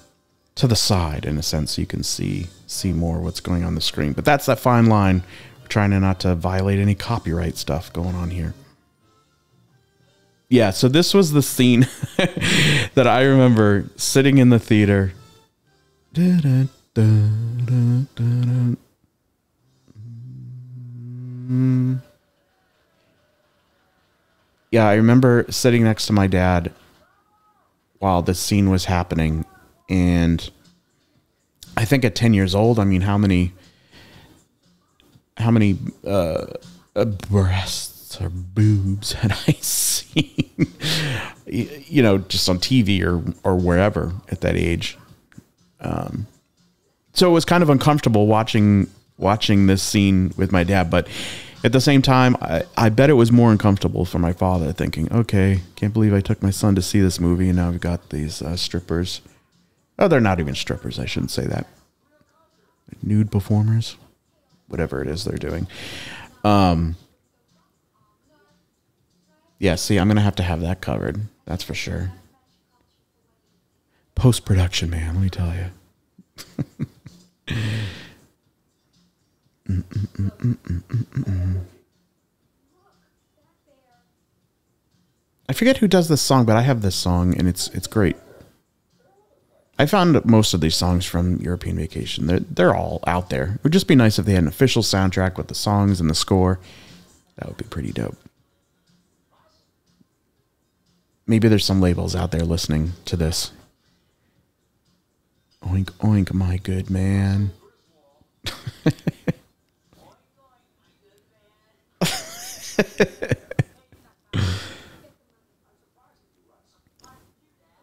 to the side, in a sense, so you can see more what's going on the screen. But that's that fine line. We're trying not to violate any copyright stuff going on here. Yeah, so this was the scene that I remember sitting in the theater. Yeah, I remember sitting next to my dad while this scene was happening. And I think at 10 years old, I mean, how many breasts or boobs had I seen, you know, just on TV or wherever at that age. So it was kind of uncomfortable watching this scene with my dad, but at the same time, I bet it was more uncomfortable for my father, thinking, okay, can't believe I took my son to see this movie, and now we've got these strippers. Oh, they're not even strippers. I shouldn't say that. Nude performers, whatever it is they're doing. Yeah, see, I'm going to have that covered. That's for sure. Post-production, man, let me tell you. I forget who does this song, but I have this song, and it's great. I found most of these songs from European Vacation. They're all out there. It would just be nice if they had an official soundtrack with the songs and the score. That would be pretty dope. Maybe there's some labels out there listening to this. Oink, oink, my good man.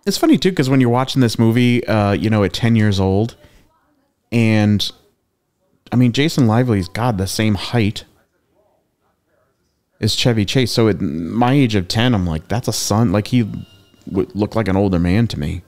It's funny, too, because when you're watching this movie, you know, at 10 years old, and, I mean, Jason Lively's, God, the same height as Chevy Chase. So at my age of 10, I'm like, that's a son. Like, he would look like an older man to me.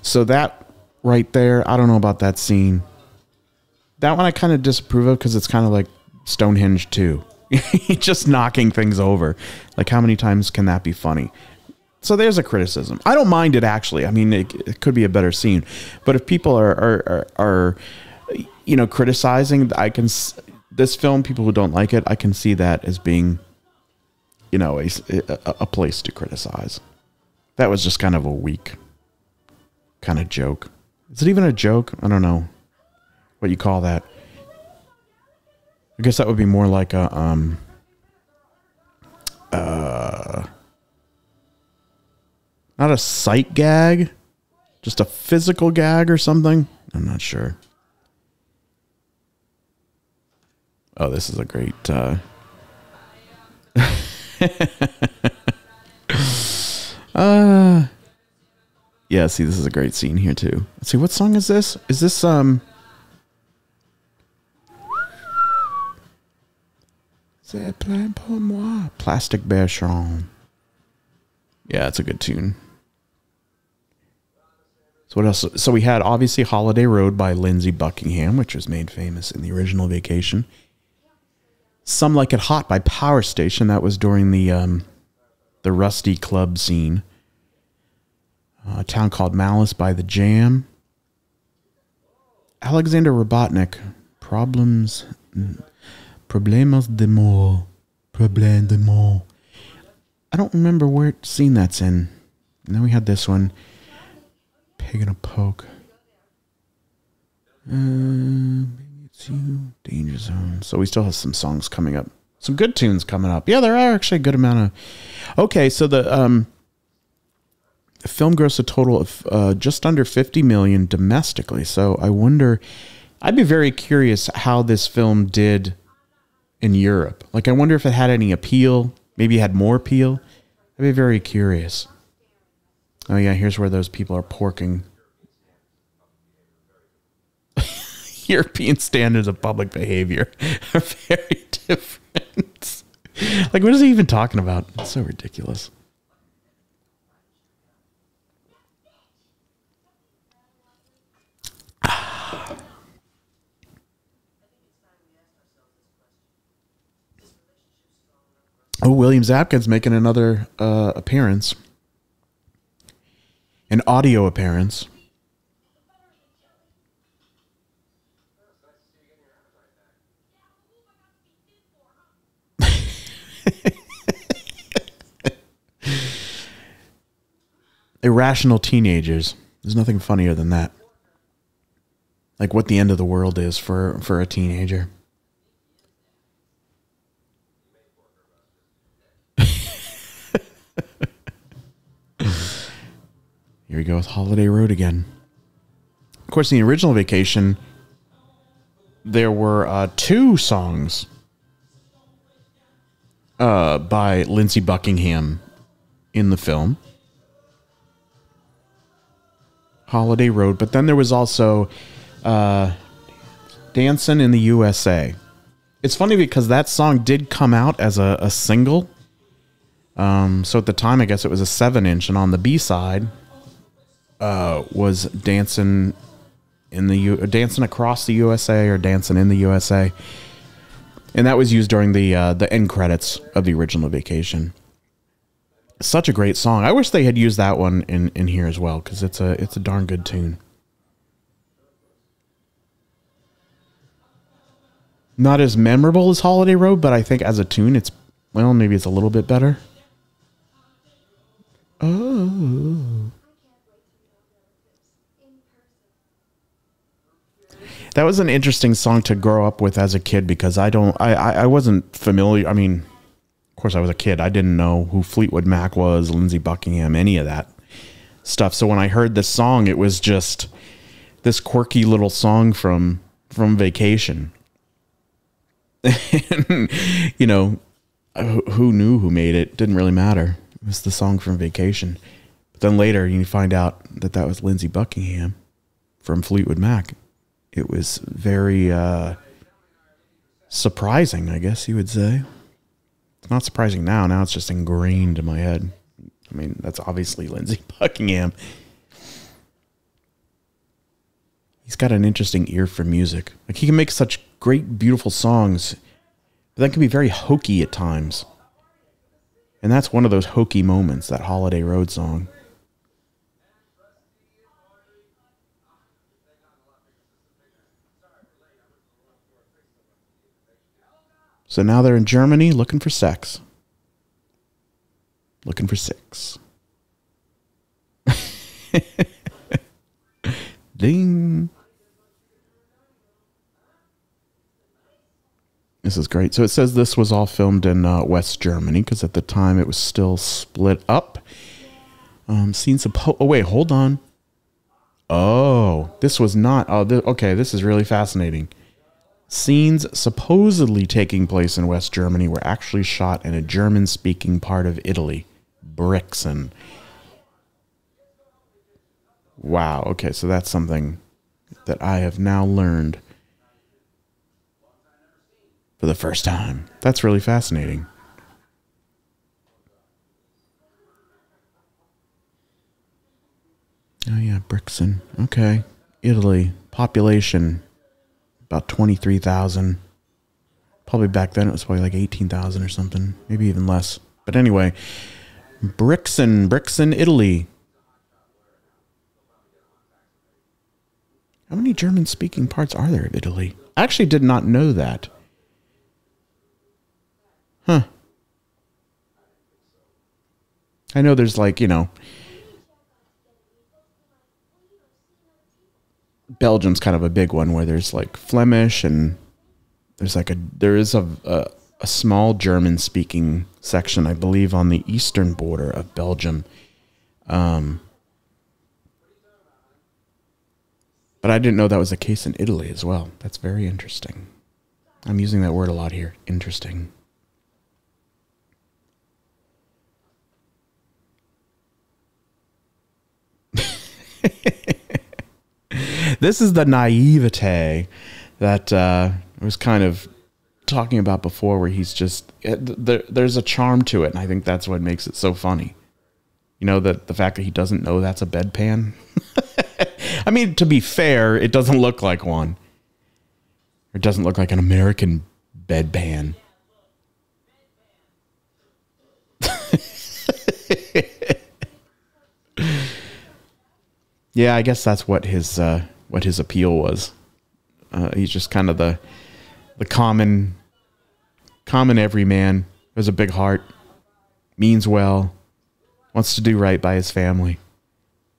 So that right there, I don't know about that scene. That one I kind of disapprove of because it's kind of like Stonehenge 2. Just knocking things over. Like, how many times can that be funny? So there's a criticism. I don't mind it, actually. I mean, it could be a better scene. But if people are you know, criticizing, this film, people who don't like it, I can see that as being, you know, a place to criticize. That was just kind of a weak kind of joke. Is it even a joke? I don't know what you call that. I guess that would be more like a not a sight gag, just a physical gag or something. I'm not sure. Oh, this is a great yeah, see, this is a great scene here too. Let's see, what song is this? Is this C'est plein pour moi. Plastic Bergeron. Yeah, it's a good tune. So what else? So we had obviously Holiday Road by Lindsey Buckingham, which was made famous in the original Vacation. Some Like It Hot by Power Station. That was during the Rusty Club scene. A Town Called Malice by The Jam. Alexander Robotnik. Problemas d'amour. Problème d'amour. I don't remember where scene that's in. And then we had this one. Pig in a Poke. Maybe it's you. Danger Zone. So we still have some songs coming up. Some good tunes coming up. Yeah, there are actually a good amount of... Okay, so the film grossed a total of just under $50 million domestically. So I wonder... I'd be very curious how this film did in Europe. Like, I wonder if it had any appeal. Maybe it had more appeal. I'd be very curious. Oh, yeah, here's where those people are porking. European standards of public behavior are very different. Like, what is he even talking about? It's so ridiculous. Oh, William Zabka's making another appearance. An audio appearance. Irrational teenagers. There's nothing funnier than that. Like what the end of the world is for a teenager. Here we go with Holiday Road again. Of course, in the original Vacation, there were 2 songs by Lindsey Buckingham in the film. Holiday Road. But then there was also Dancing in the USA. It's funny because that song did come out as a single. So at the time, I guess it was a 7-inch, and on the B side was Dancing Dancing Across the USA or Dancing in the USA, and that was used during the end credits of the original Vacation. Such a great song. I wish they had used that one in here as well, because it's a darn good tune. Not as memorable as Holiday Road, but I think as a tune, it's, well, maybe it's a little bit better. Oh. That was an interesting song to grow up with as a kid, because I wasn't familiar. I mean, of course I was a kid. I didn't know who Fleetwood Mac was, Lindsey Buckingham, any of that stuff. So when I heard this song, it was just this quirky little song from Vacation. And, you know, who knew who made it? Didn't really matter. It was the song from Vacation. But then later you find out that was Lindsey Buckingham from Fleetwood Mac. It was very surprising, I guess you would say. It's not surprising now. Now it's just ingrained in my head. I mean, that's obviously Lindsey Buckingham. He's got an interesting ear for music. Like, he can make such great, beautiful songs, but that can be very hokey at times. And that's one of those hokey moments, that Holiday Road song. So now they're in Germany looking for sex. Looking for six. Ding. This is great. So it says this was all filmed in West Germany, because at the time it was still split up. Oh, wait, hold on. Oh, this was not. Oh, okay, this is really fascinating. Scenes supposedly taking place in West Germany were actually shot in a German-speaking part of Italy, Brixen. Wow, okay, so that's something that I have now learned for the first time. That's really fascinating. Oh yeah, Brixen. Okay, Italy. Population about 23,000. Probably back then it was probably like 18,000 or something, maybe even less. But anyway, Brixen, Italy. How many German-speaking parts are there of Italy? I actually did not know that. Huh. I know there's, like, you know, Belgium's kind of a big one, where there's like Flemish, and there is a small German-speaking section, I believe, on the eastern border of Belgium. But I didn't know that was the case in Italy as well. That's very interesting. I'm using that word a lot here. Interesting. This is the naivete that I was kind of talking about before, where he's just, there's a charm to it, and I think that's what makes it so funny. You know, the fact that he doesn't know that's a bedpan. I mean, to be fair, it doesn't look like one. It doesn't look like an American bedpan. Yeah, I guess that's what his appeal was. He's just kind of the common everyman. Has a big heart, means well, wants to do right by his family,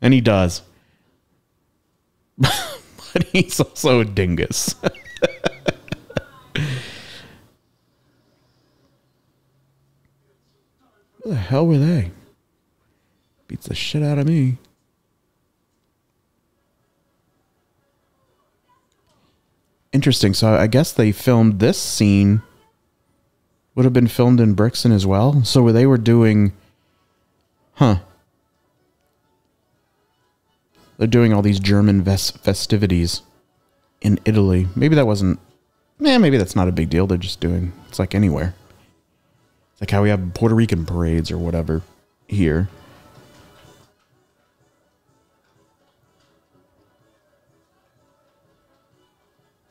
and he does. But he's also a dingus. Who the hell were they? Beats the shit out of me. Interesting. So I guess they filmed this scene. Would have been filmed in Brixen as well. So they were doing, they're doing all these German festivities in Italy. Maybe that wasn't maybe that's not a big deal. They're just doing, it's like anywhere. It's like how we have Puerto Rican parades or whatever here.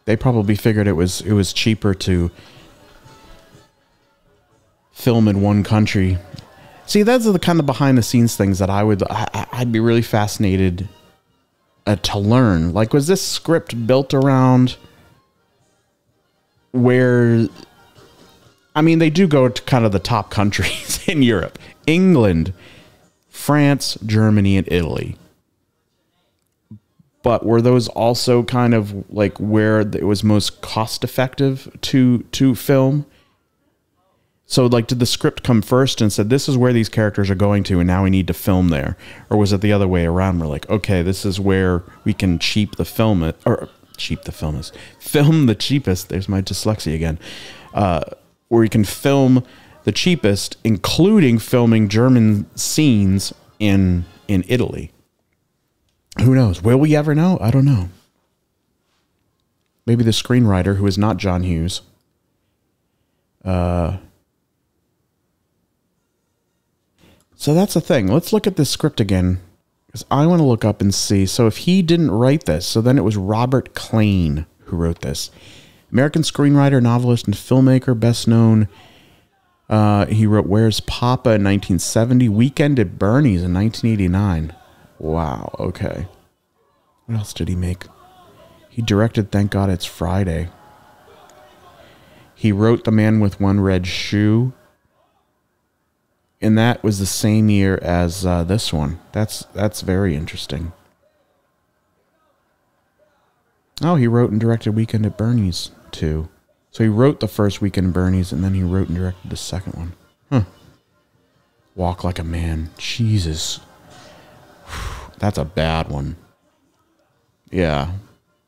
They probably figured it was cheaper to film in one country. See, those are the kind of behind the scenes things that I'd be really fascinated to learn. Like, was this script built around where, I mean, they do go to kind of the top countries in Europe: England, France, Germany, and Italy. But were those also kind of like where it was most cost effective to film? So, like, did the script come first and said, this is where these characters are going to, and now we need to film there? Or was it the other way around? We're like, okay, this is where we can film the cheapest. There's my dyslexia again. Where we can film the cheapest, including filming German scenes in Italy. Who knows? Will we ever know? I don't know. Maybe the screenwriter, who is not John Hughes, so that's the thing. Let's look at this script again, because I want to look up and see. So if he didn't write this, so then it was Robert Klane who wrote this. American screenwriter, novelist, and filmmaker, best known. He wrote Where's Papa in 1970, Weekend at Bernie's in 1989. Wow, okay. What else did he make? He directed Thank God It's Friday. He wrote The Man with One Red Shoe. And that was the same year as this one. That's very interesting. Oh, he wrote and directed Weekend at Bernie's, too. So he wrote the first Weekend at Bernie's, and then he wrote and directed the second one. Huh. Walk Like a Man. Jesus. That's a bad one. Yeah.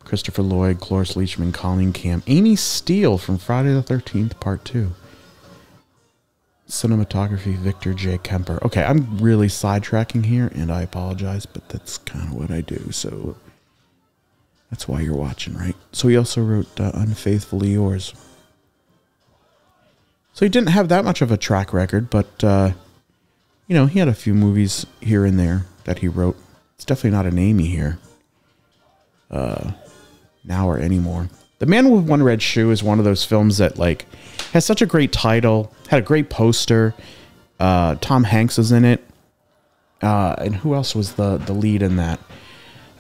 Christopher Lloyd, Cloris Leachman, Colleen Camp, Amy Steele from Friday the 13th, Part 2. Cinematography, Victor J. Kemper. Okay, I'm really sidetracking here, and I apologize, but that's kind of what I do, so that's why you're watching, right? So he also wrote Unfaithfully Yours. So he didn't have that much of a track record, but, you know, he had a few movies here and there that he wrote. It's definitely not an Amy here. Now or anymore. The Man with One Red Shoe is one of those films that, like, has such a great title, had a great poster. Tom Hanks is in it. And who else was the lead in that?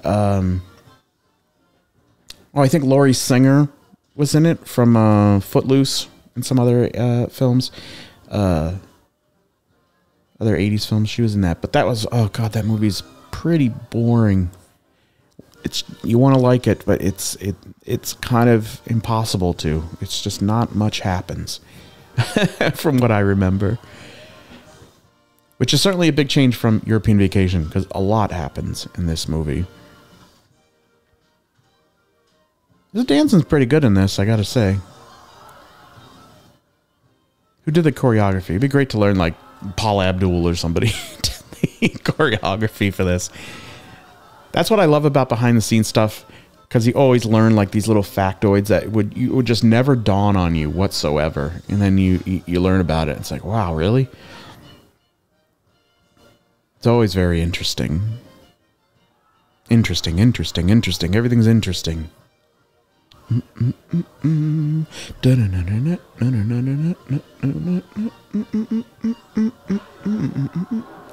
I think Laurie Singer was in it from Footloose and some other films. Other 80s films. She was in that. But that was, oh God, that movie's pretty boring. You want to like it, but it's kind of impossible to. It's just not much happens from what I remember. Which is certainly a big change from European Vacation, because a lot happens in this movie. The dancing's pretty good in this, I gotta say. Who did the choreography? It'd be great to learn, like, Paul Abdul or somebody did the choreography for this. That's what I love about behind the scenes stuff, because you always learn, like, these little factoids that would just never dawn on you whatsoever, and then you learn about it. It's like, wow, really? It's always very interesting. Interesting. Everything's interesting.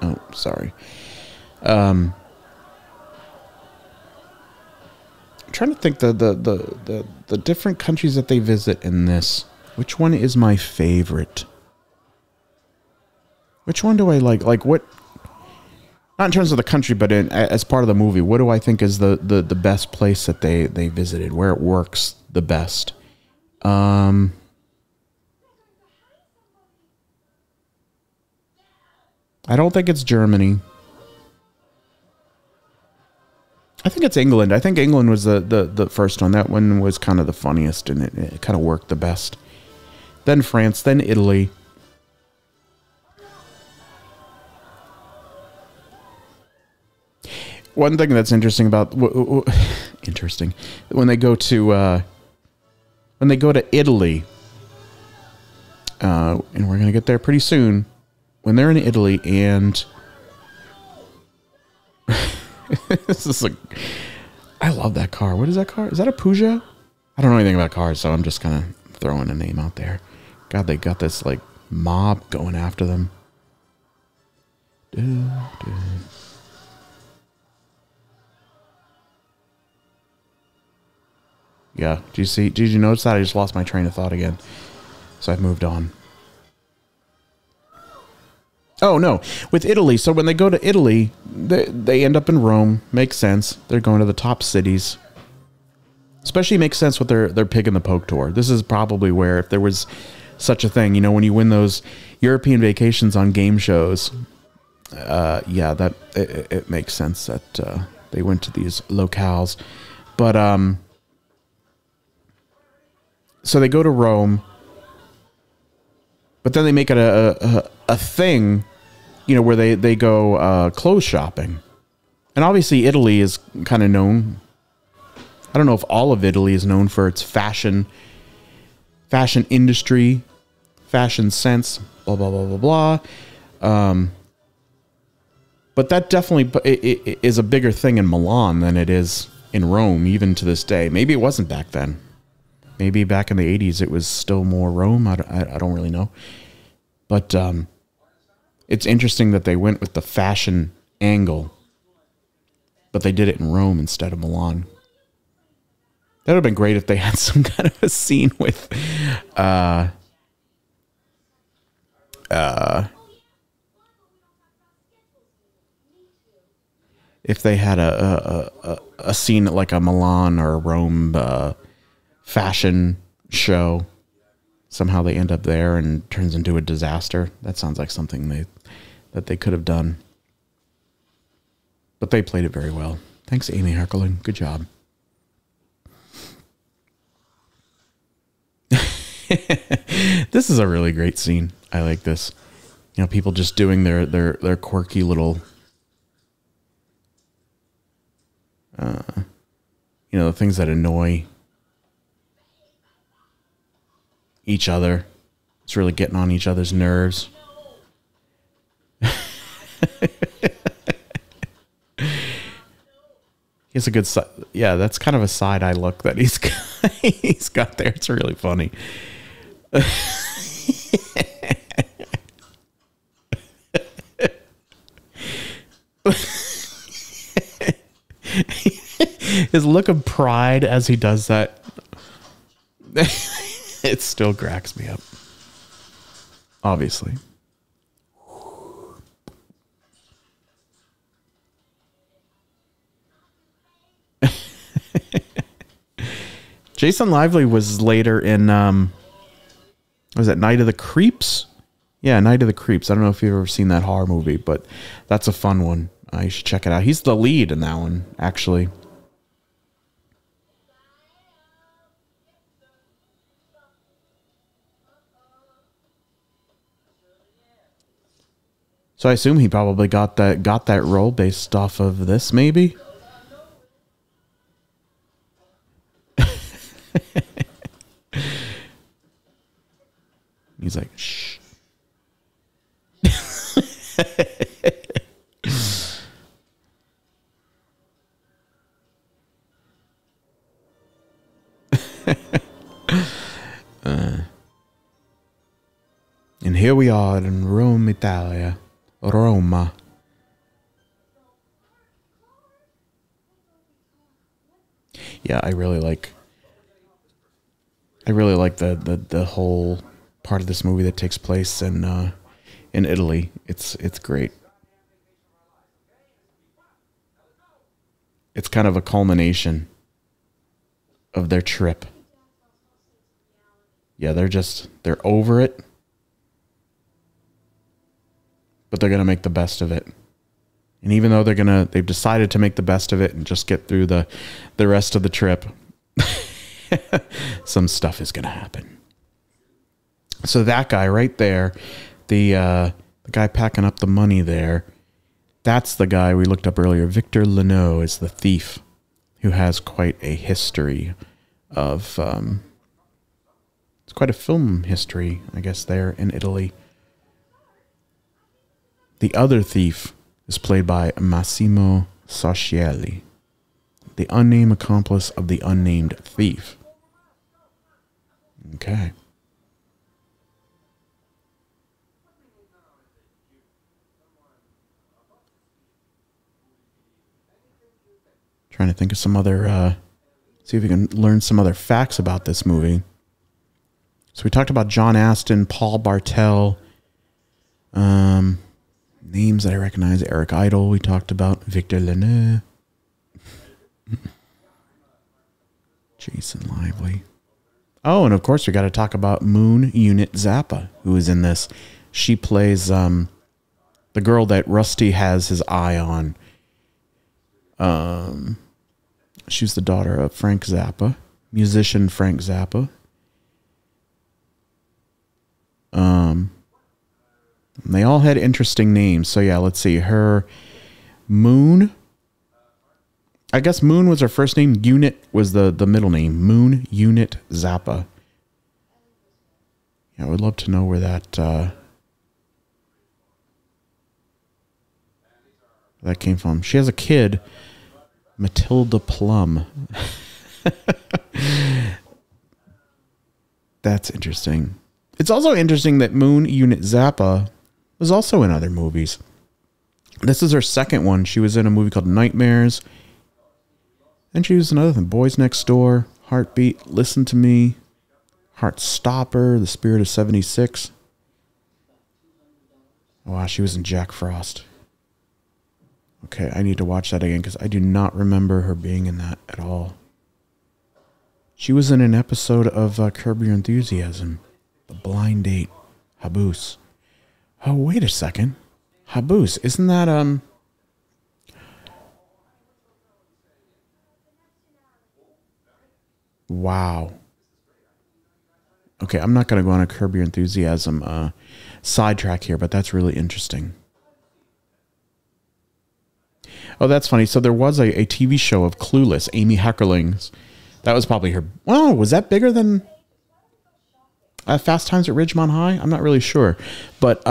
Oh, sorry. I'm trying to think the different countries that they visit in this. Which one is my favorite? Which one do I like? Like, what? Not in terms of the country, but as part of the movie. What do I think is the best place that they visited? Where it works the best? I don't think it's Germany. I think it's England. I think England was the first one. That one was kind of the funniest, and it kind of worked the best. Then France, then Italy. One thing that's interesting about... interesting. When they go to when they go to Italy, and we're going to get there pretty soon, when they're in Italy and this is like, I love that car. What is that car? Is that a Peugeot? I don't know anything about cars, so I'm just kind of throwing a name out there. God, they got this like mob going after them. Yeah, did you notice that? I just lost my train of thought again. So I've moved on. Oh, no. With Italy, so when they go to Italy, they end up in Rome. Makes sense. They're going to the top cities. Especially makes sense with their Pig in the Poke tour. This is probably where, if there was such a thing, you know, when you win those European vacations on game shows, yeah, that it makes sense that they went to these locales. But, so they go to Rome, but then they make it a thing, you know, where they go clothes shopping. And obviously Italy is kind of known. I don't know if all of Italy is known for its fashion industry, fashion sense, blah, blah, blah, blah, blah. But that definitely it is a bigger thing in Milan than it is in Rome, even to this day. Maybe it wasn't back then. Maybe back in the 80s it was still more Rome. I don't really know. But it's interesting that they went with the fashion angle, but they did it in Rome instead of Milan. That would have been great if they had some kind of a scene with if they had a scene like a Milan or a Rome fashion show. Somehow they end up there and it turns into a disaster. That sounds like something that they could have done. But they played it very well. Thanks, Amy Herkelin. Good job. This is a really great scene. I like this. You know, people just doing their quirky little, you know, the things that annoy each other. It's really getting on each other's nerves. He has a good side. Yeah, that's kind of a side-eye look that he's got there. It's really funny. His look of pride as he does that, it still cracks me up. Obviously. Jason Lively was later in, was that Night of the Creeps? Yeah, Night of the Creeps. I don't know if you've ever seen that horror movie, but that's a fun one. You should check it out. He's the lead in that one, actually. So I assume he probably got that role based off of this, maybe? He's like, shh. And here we are in Rome, Italia. Roma. Yeah, I really like the whole part of this movie that takes place in Italy. It's great. It's kind of a culmination of their trip. Yeah, they're over it. But they're going to make the best of it. And even though they've decided to make the best of it and just get through the rest of the trip, some stuff is going to happen. So that guy right there, the guy packing up the money there, that's the guy we looked up earlier. Victor Leno is the thief who has quite a history of It's quite a film history, I guess, there in Italy. The other thief is played by Massimo Sascielli, the unnamed accomplice of the unnamed thief. Okay. Trying to think of some other, see if we can learn some other facts about this movie. So we talked about John Astin, Paul Bartel, names that I recognize, Eric Idle, we talked about, Victor Leneux, Jason Lively. Oh, and of course we got to talk about Moon Unit Zappa, who is in this. She plays the girl that Rusty has his eye on. She's the daughter of Frank Zappa, musician Frank Zappa. They all had interesting names. So yeah, let's see. Her Moon. I guess Moon was her first name. Unit was the middle name. Moon Unit Zappa. Yeah, I would love to know where that came from. She has a kid, Matilda Plum. That's interesting. It's also interesting that Moon Unit Zappa was also in other movies. This is her second one. She was in a movie called Nightmares. And she was in another thing. Boys Next Door, Heartbeat, Listen to Me, Heartstopper, The Spirit of 76. Wow, she was in Jack Frost. Okay, I need to watch that again because I do not remember her being in that at all. She was in an episode of Curb Your Enthusiasm. The Blind Date. Haboosh. Oh, wait a second. Haboosh. Isn't that, Wow. Okay, I'm not going to go on a Curb Your Enthusiasm sidetrack here, but that's really interesting. Oh, that's funny. So there was a TV show of Clueless, Amy Heckerling's. That was probably her. Well, was that bigger than Fast Times at Ridgemont High? I'm not really sure. But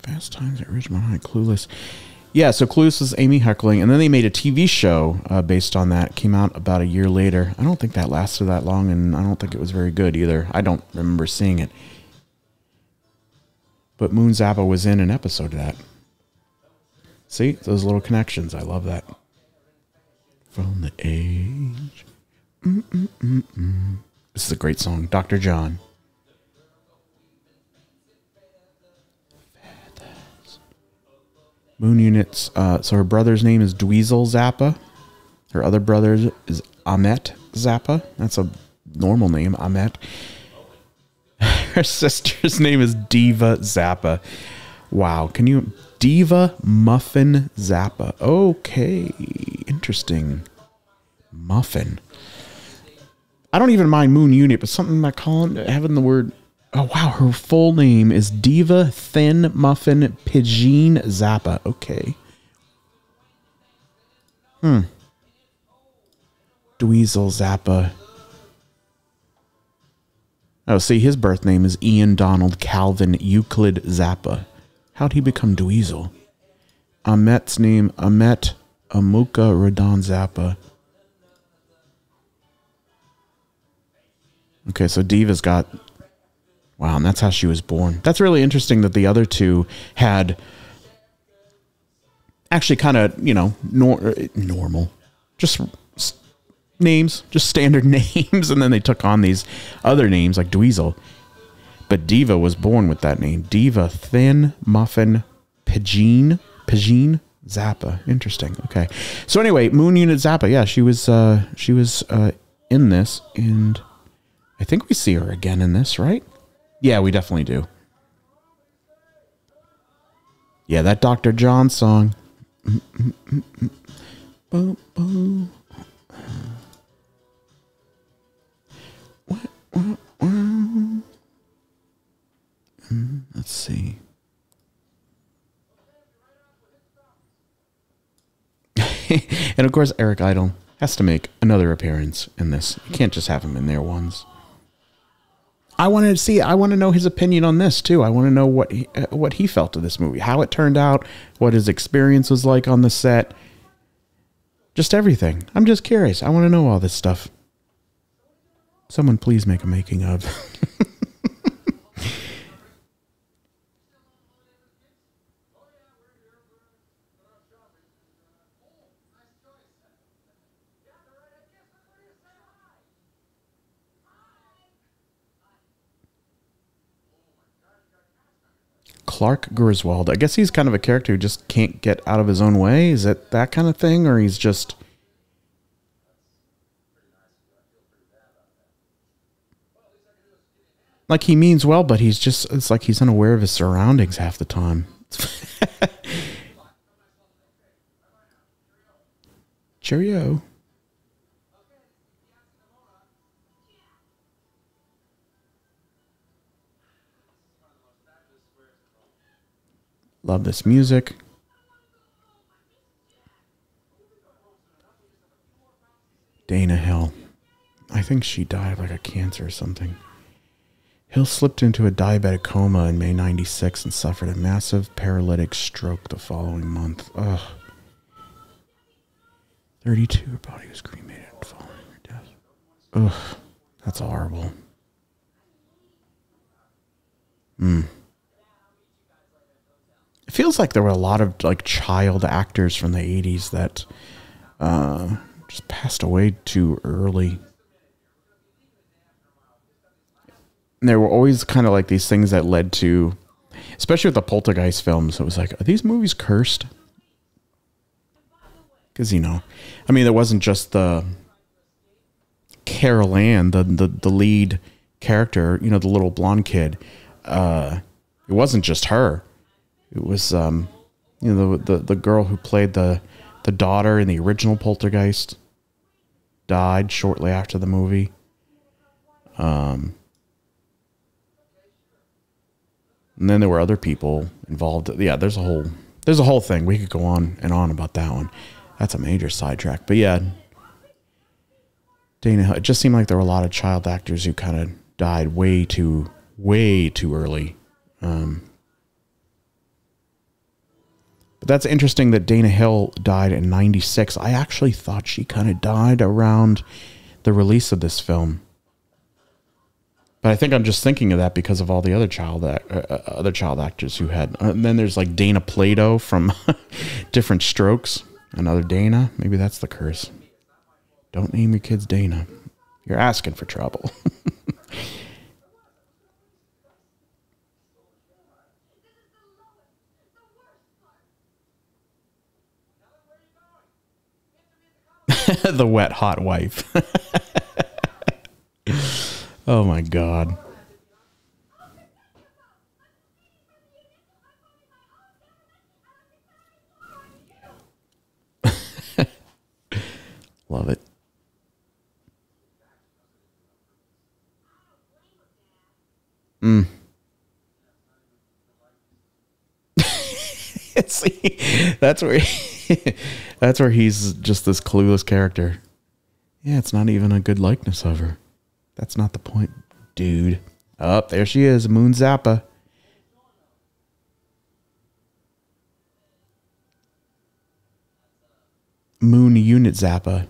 Fast Times at Ridgemont High, Clueless. Yeah, so Clueless was Amy Heckerling, and then they made a TV show based on that. It came out about a year later. I don't think that lasted that long, and I don't think it was very good either. I don't remember seeing it. But Moon Zappa was in an episode of that. See? Those little connections. I love that. From the age. This is a great song. Dr. John. Moon Units. So her brother's name is Dweezil Zappa. Her other brother is Ahmet Zappa. That's a normal name, Ahmet. Her sister's name is Diva Zappa. Wow. Can you... Diva Muffin Zappa. Okay. Interesting. Muffin. I don't even mind Moon Unit, but something about having the word... Oh, wow. Her full name is Diva Thin Muffin Pidgeen Zappa. Okay. Dweezil Zappa. Oh, see, his birth name is Ian Donald Calvin Euclid Zappa. How'd he become Dweezil? Ahmet's name, Ahmet Amuka Radon Zappa. Okay, so Diva's got... Wow, and that's how she was born. That's really interesting that the other two had actually kind of, you know, normal. Just names, just standard names, and then they took on these other names like Dweezil. But Diva was born with that name. Diva Thin Muffin Pidgeen Zappa. Interesting. Okay. So anyway, Moon Unit Zappa. Yeah, she was in this, and I think we see her again in this, right? Yeah, we definitely do. Yeah, that Dr. John song. Let's see. And of course, Eric Idle has to make another appearance in this. You can't just have him in there once. I want to know his opinion on this too. I want to know what he felt of this movie, how it turned out, what his experience was like on the set. Just everything. I'm just curious. I want to know all this stuff. Someone please make a making of. Clark Griswold. I guess he's kind of a character who just can't get out of his own way. Is it that kind of thing? Or he's just... like he means well, but he's just... it's like he's unaware of his surroundings half the time. Cheerio. Love this music. Dana Hill. I think she died of like a cancer or something. Hill slipped into a diabetic coma in May 96 and suffered a massive paralytic stroke the following month. Ugh. 32, her body was cremated following her death. Ugh. That's horrible. It feels like there were a lot of like child actors from the 80s that just passed away too early. And there were always kind of like these things that led to, especially with the Poltergeist films, it was like, are these movies cursed? Because, you know, I mean, there wasn't just the Carol Ann, the lead character, you know, the little blonde kid. It wasn't just her. It was, you know, the girl who played the daughter in the original Poltergeist died shortly after the movie. And then there were other people involved. Yeah, there's a whole thing. We could go on and on about that one. That's a major sidetrack. But yeah, Dana, it just seemed like there were a lot of child actors who kind of died way too early. But that's interesting that Dana Hill died in 96. I actually thought she kind of died around the release of this film. But I think I'm just thinking of that because of all the other child actors who had. And then there's like Dana Plato from Different Strokes. Another Dana. Maybe that's the curse. Don't name your kids Dana. You're asking for trouble. The wet hot wife. Oh my God. Love it. See, that's where that's where he's just this clueless character. Yeah, it's not even a good likeness of her. That's not the point, dude. Oh, there she is, Moon Zappa. Moon Unit Zappa.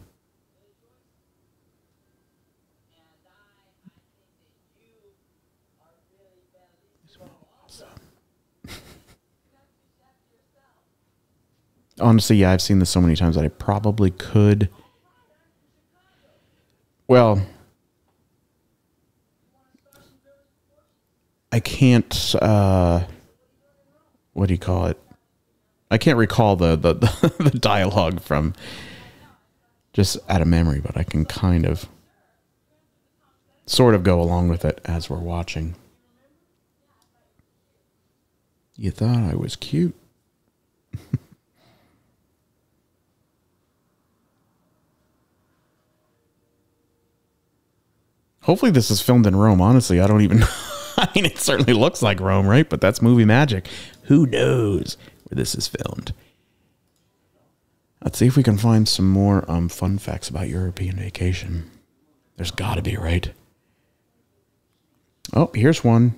Honestly, yeah, I've seen this so many times that I probably could. Well, I can't, what do you call it? I can't recall the the dialogue from just out of memory, but I can kind of sort of go along with it as we're watching. You thought I was cute? Hopefully this is filmed in Rome. Honestly, I don't even know. I mean, it certainly looks like Rome, right? But that's movie magic. Who knows where this is filmed? Let's see if we can find some more fun facts about European Vacation. There's got to be, right? Oh, here's one.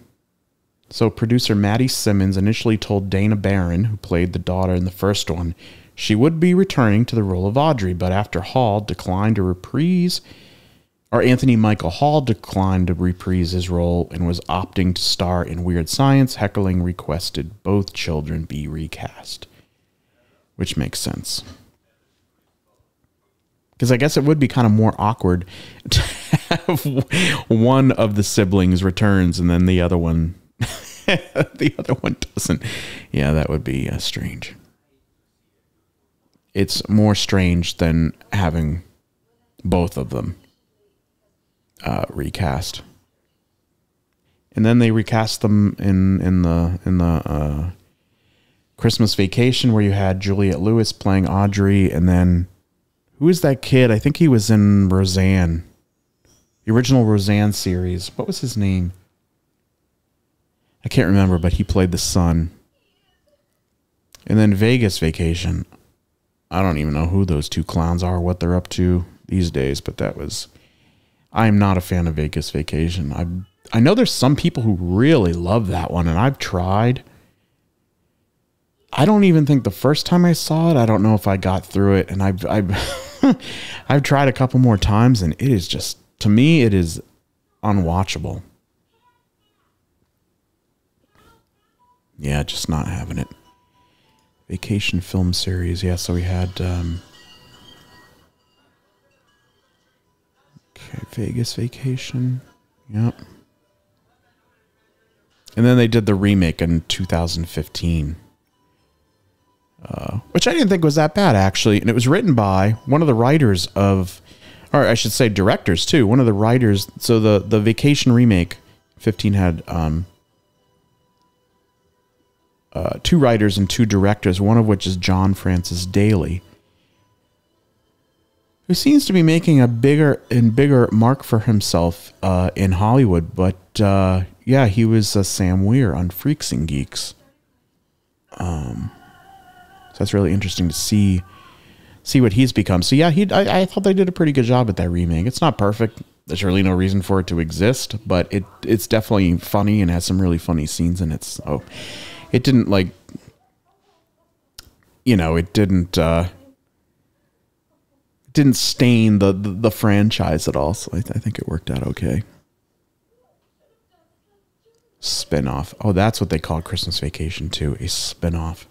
So producer Maddie Simmons initially told Dana Barron, who played the daughter in the first one, she would be returning to the role of Audrey, but after Hall declined to reprise, or Anthony Michael Hall declined to reprise his role and was opting to star in Weird Science, Heckling requested both children be recast. Which makes sense. Because I guess it would be kind of more awkward to have one of the siblings returns and then the other one doesn't. Yeah, that would be strange. It's more strange than having both of them recast. And then they recast them in the Christmas Vacation, where you had Juliette Lewis playing Audrey, and then who is that kid? I think he was in Roseanne, the original Roseanne series. What was his name? I can't remember, but he played the son. And then Vegas Vacation. I don't even know who those two clowns are, what they're up to these days, but that was... I'm not a fan of Vegas Vacation. I know there's some people who really love that one, and I've tried. I don't even think the first time I saw it, I don't know if I got through it, and I've I've tried a couple more times, and it is just, to me, it is unwatchable. Yeah, just not having it. Vacation film series. Yeah, so we had okay, Vegas Vacation. Yep. And then they did the remake in 2015. Which I didn't think was that bad, actually. And it was written by one of the writers of, or I should say directors, too. One of the writers. So the Vacation remake, 15 had two writers and two directors, one of which is John Francis Daly, who seems to be making a bigger and bigger mark for himself in Hollywood. But yeah, he was Sam Weir on Freaks and Geeks. So that's really interesting to see what he's become. So yeah, I thought they did a pretty good job at that remake. It's not perfect. There's really no reason for it to exist, but it's definitely funny and has some really funny scenes in it. So it didn't it didn't stain the franchise at all. So I think it worked out okay. Spin-off. Oh, that's what they call Christmas Vacation too, a spin-off.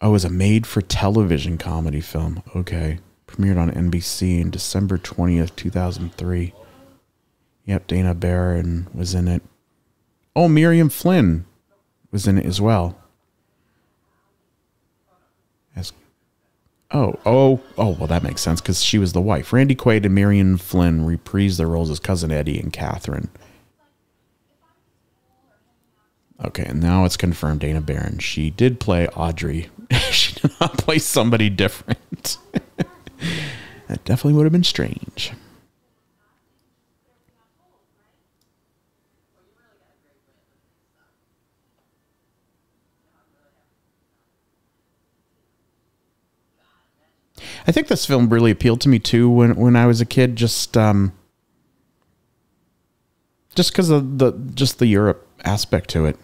Oh, it was a made-for-television comedy film. Okay. Premiered on NBC in December 20th, 2003. Yep, Dana Barron was in it. Oh, Miriam Flynn was in it as well. Oh, well, that makes sense, because she was the wife. Randy Quaid and Miriam Flynn reprised their roles as Cousin Eddie and Catherine. Okay, and now it's confirmed Dana Barron. She did play Audrey. She did not play somebody different. That definitely would have been strange. I think this film really appealed to me too when I was a kid, just because of the Europe aspect to it.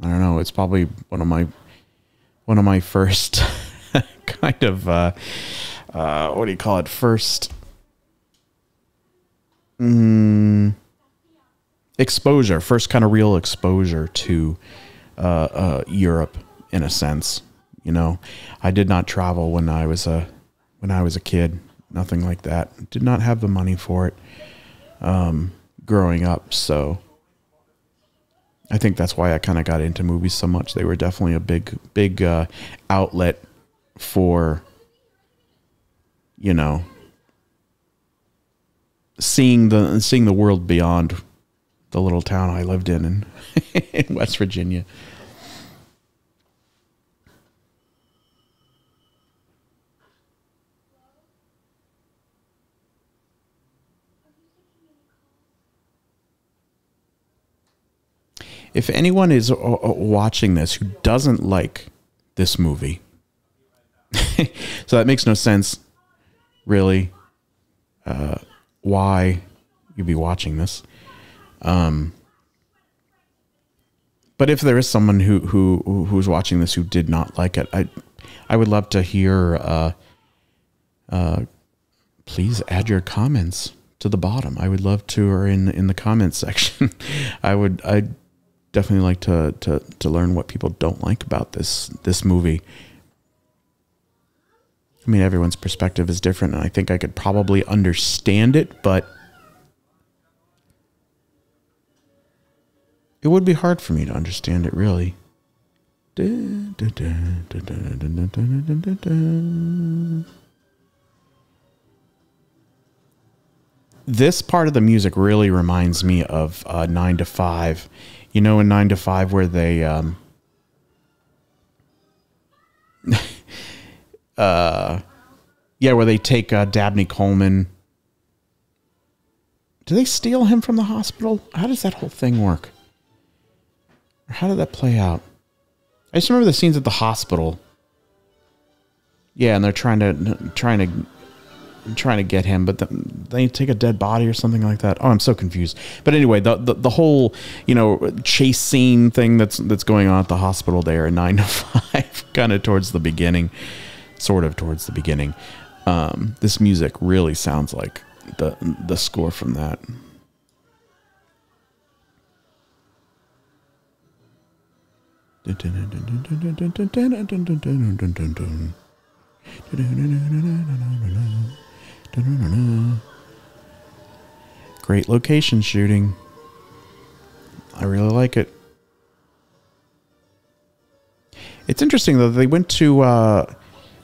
I don't know. It's probably one of my first kind of what do you call it? First exposure, first kind of real exposure to Europe in a sense. You know, I did not travel when I was a kid. Nothing like that. Did not have the money for it growing up. So I think that's why I kind of got into movies so much. They were definitely a big outlet for, you know, seeing the world beyond the little town I lived in West Virginia. If anyone is watching this who doesn't like this movie, So that makes no sense, really, why you'd be watching this. But if there is someone who's watching this who did not like it, I would love to hear. Please add your comments to the bottom. I would love to, or in the comments section. I definitely like to learn what people don't like about this movie. I mean, everyone's perspective is different, and I think I could probably understand it, but it would be hard for me to understand it, really. This part of the music really reminds me of 9 to 5. You know, in 9 to 5 where they where they take Dabney Coleman. Do they steal him from the hospital? How does that whole thing work? Or how did that play out? I just remember the scenes at the hospital. Yeah, and they're trying to get him, but they take a dead body or something like that. Oh, I'm so confused. But anyway, the whole, chase scene thing that's going on at the hospital there in 9 to 5, kind of towards the beginning, sort of towards the beginning. This music really sounds like the score from that. Great location shooting. I really like it. It's interesting though, they went to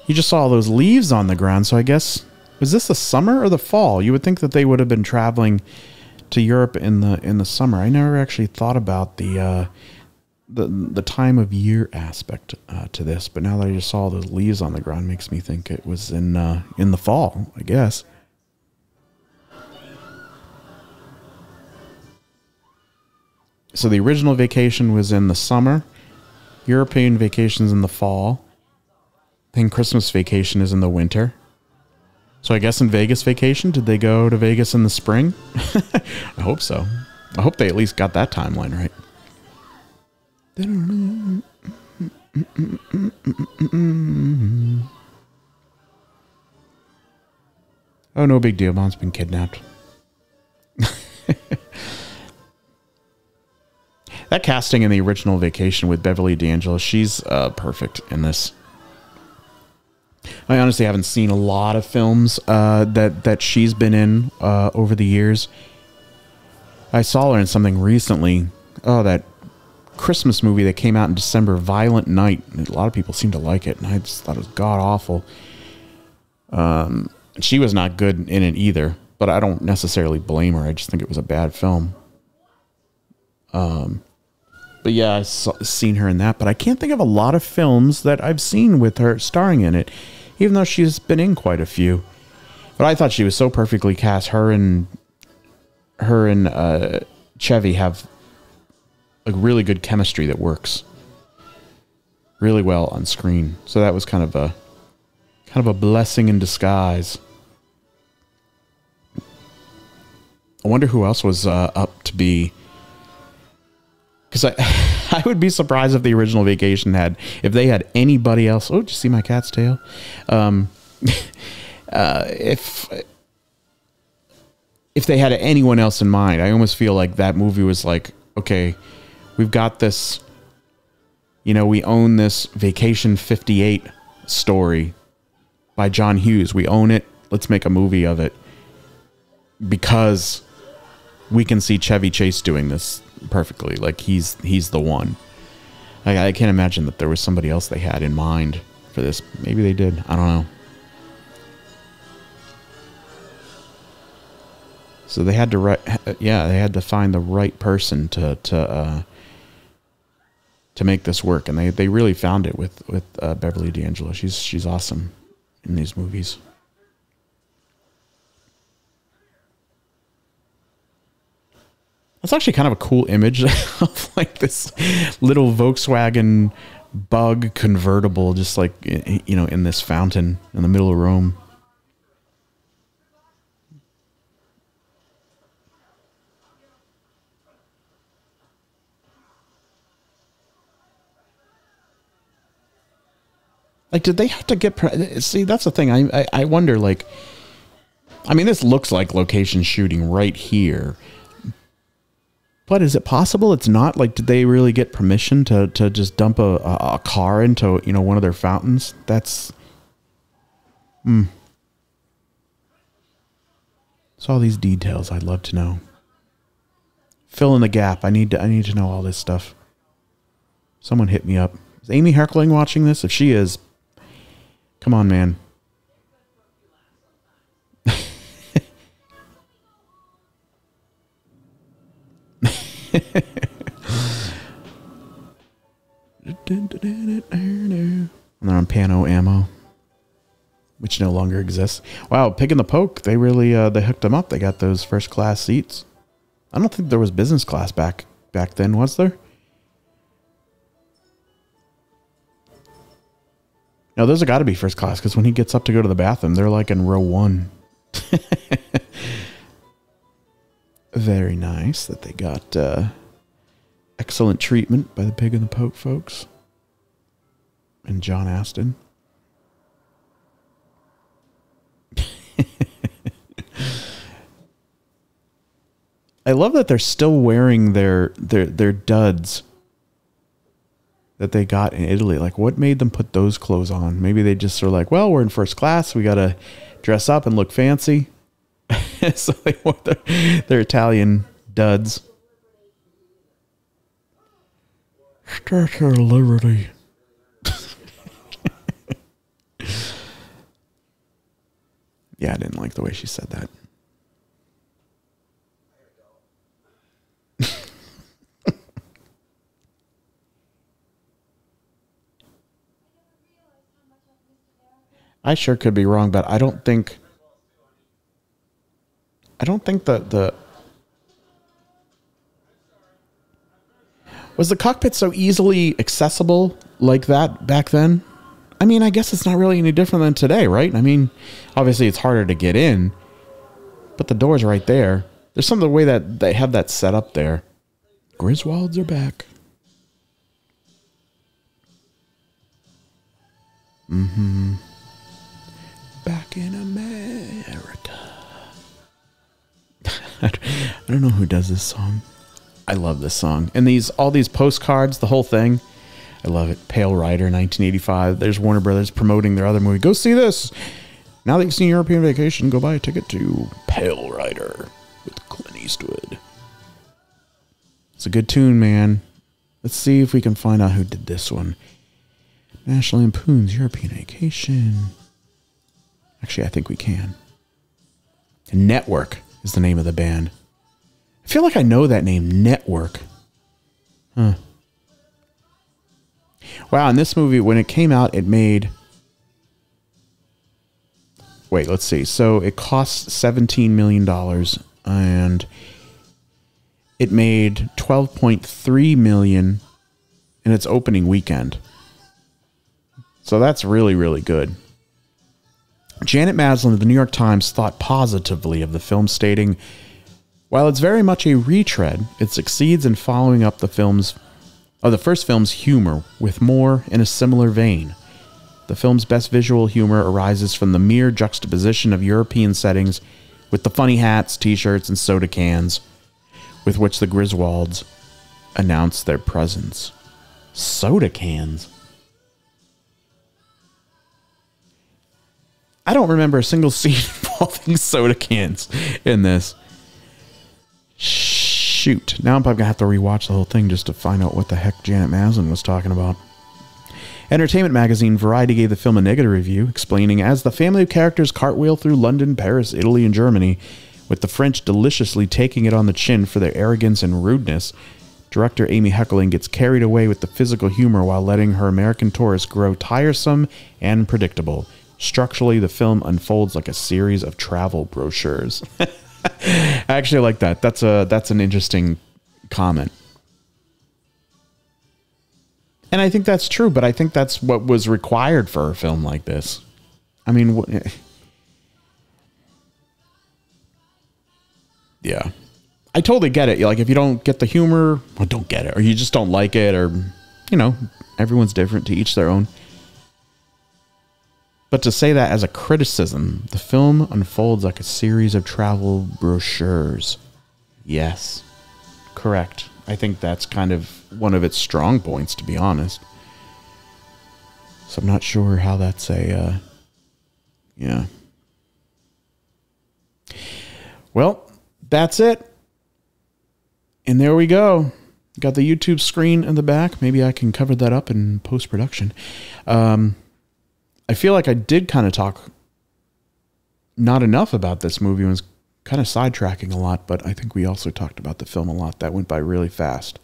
you just saw all those leaves on the ground, so I guess, was this the summer or the fall? You would think that they would have been traveling to Europe in the summer. I never actually thought about the time of year aspect to this, but now that I just saw those leaves on the ground, makes me think it was in the fall, I guess. So the original Vacation was in the summer, European Vacation's in the fall, then Christmas Vacation is in the winter. So I guess in Vegas Vacation, did they go to Vegas in the spring? I hope so. I hope they at least got that timeline right. Oh, no big deal. Mom's been kidnapped. That casting in the original Vacation with Beverly D'Angelo, she's perfect in this. I honestly haven't seen a lot of films that she's been in over the years. I saw her in something recently. Oh, that Christmas movie that came out in December, Violent Night. A lot of people seem to like it, and I just thought it was god-awful. She was not good in it either, but I don't necessarily blame her. I just think it was a bad film. But yeah, I've seen her in that, but I can't think of a lot of films that I've seen with her starring in it, even though she's been in quite a few. But I thought she was so perfectly cast. Her and Chevy have a really good chemistry that works really well on screen. So that was kind of a blessing in disguise. I wonder who else was up to be. Because I would be surprised if the original Vacation if they had anybody else. Oh, did you see my cat's tail? If they had anyone else in mind, I almost feel like that movie was like, okay, we've got this, we own this Vacation 58 story by John Hughes. We own it. Let's make a movie of it. Because we can see Chevy Chase doing this perfectly. Like he's the one. I can't imagine that there was somebody else they had in mind for this. Maybe they did. I don't know. So they had to they had to find the right person to make this work, and they really found it with Beverly D'Angelo. She's awesome in these movies. That's actually kind of a cool image of like this little Volkswagen bug convertible, just like, you know, in this fountain in the middle of Rome. Like, did they have to get... See, that's the thing. I wonder, like... I mean, this looks like location shooting right here. But is it possible it's not? Like, did they really get permission to just dump a car into, you know, one of their fountains? That's... It's all these details I'd love to know. Fill in the gap. I need to know all this stuff. Someone hit me up. Is Amy Heckerling watching this? If she is... Come on, man. And they're on Pano Ammo, which no longer exists. Wow, Pig in the Poke. They really they hooked them up. They got those first class seats. I don't think there was business class back then, was there? No, those have got to be first class, because when he gets up to go to the bathroom, they're like in row 1. Very nice that they got excellent treatment by the Pig and the Poke folks. And John Aston. I love that they're still wearing their duds that they got in Italy. Like, what made them put those clothes on? Maybe they just are like, well, we're in first class. We got to dress up and look fancy. So they wore their Italian duds. Statue of Liberty. Yeah, I didn't like the way she said that. I sure could be wrong, but I don't think that was the cockpit so easily accessible like that back then? I mean, I guess it's not really any different than today, right? I mean, obviously it's harder to get in, but the door's right there. There's some of the way that they have that set up there. Griswolds are back. Mm-hmm. Back in America. I don't know who does this song. I love this song. And all these postcards, the whole thing. I love it. Pale Rider, 1985. There's Warner Brothers promoting their other movie. Go see this. Now that you've seen European Vacation, go buy a ticket to Pale Rider with Clint Eastwood. It's a good tune, man. Let's see if we can find out who did this one. National Lampoon's European Vacation. Actually, I think we can. Network is the name of the band. I feel like I know that name, Network. Huh. Wow, and this movie, when it came out, it made... Wait, let's see. So it cost $17 million, and it made $12.3 million in its opening weekend. So that's really, really good. Janet Maslin of the New York Times thought positively of the film, stating, while it's very much a retread, it succeeds in following up the first film's humor with more in a similar vein. The film's best visual humor arises from the mere juxtaposition of European settings with the funny hats, t-shirts, and soda cans with which the Griswolds announce their presence. Soda cans? I don't remember a single scene involving soda cans in this. Shoot. Now I'm probably going to have to rewatch the whole thing just to find out what the heck Janet Maslin was talking about. Entertainment magazine Variety gave the film a negative review, explaining, as the family of characters cartwheel through London, Paris, Italy, and Germany, with the French deliciously taking it on the chin for their arrogance and rudeness, director Amy Heckerling gets carried away with the physical humor while letting her American tourists grow tiresome and predictable. Structurally, the film unfolds like a series of travel brochures. I actually like that. That's an interesting comment. And I think that's true, but I think that's what was required for a film like this. I mean, yeah. I totally get it. Like, if you don't get the humor, or don't get it, or you just don't like it, or, you know, everyone's different, to each their own. But to say that as a criticism, the film unfolds like a series of travel brochures. Yes, correct. I think that's kind of one of its strong points, to be honest. So I'm not sure how that's a, yeah. Well, that's it. And there we go. Got the YouTube screen in the back. Maybe I can cover that up in post-production. I feel like I did kind of talk not enough about this movie. I was kind of sidetracking a lot, but I think we also talked about the film a lot. That went by really fast.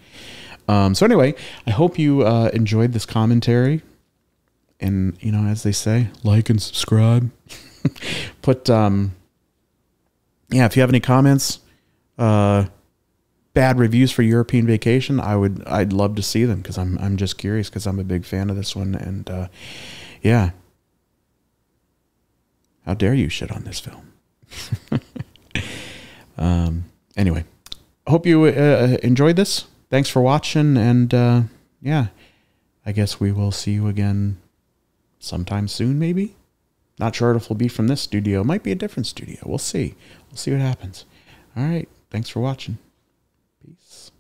So anyway, I hope you enjoyed this commentary. And, you know, as they say, like and subscribe. Put, yeah, if you have any comments, bad reviews for European Vacation, I'd love to see them, because I'm just curious, because I'm a big fan of this one. And yeah. How dare you shit on this film? Anyway, hope you enjoyed this. Thanks for watching, and yeah, I guess we will see you again sometime soon, maybe. Not sure if it'll be from this studio. It might be a different studio. We'll see. We'll see what happens. All right. Thanks for watching. Peace.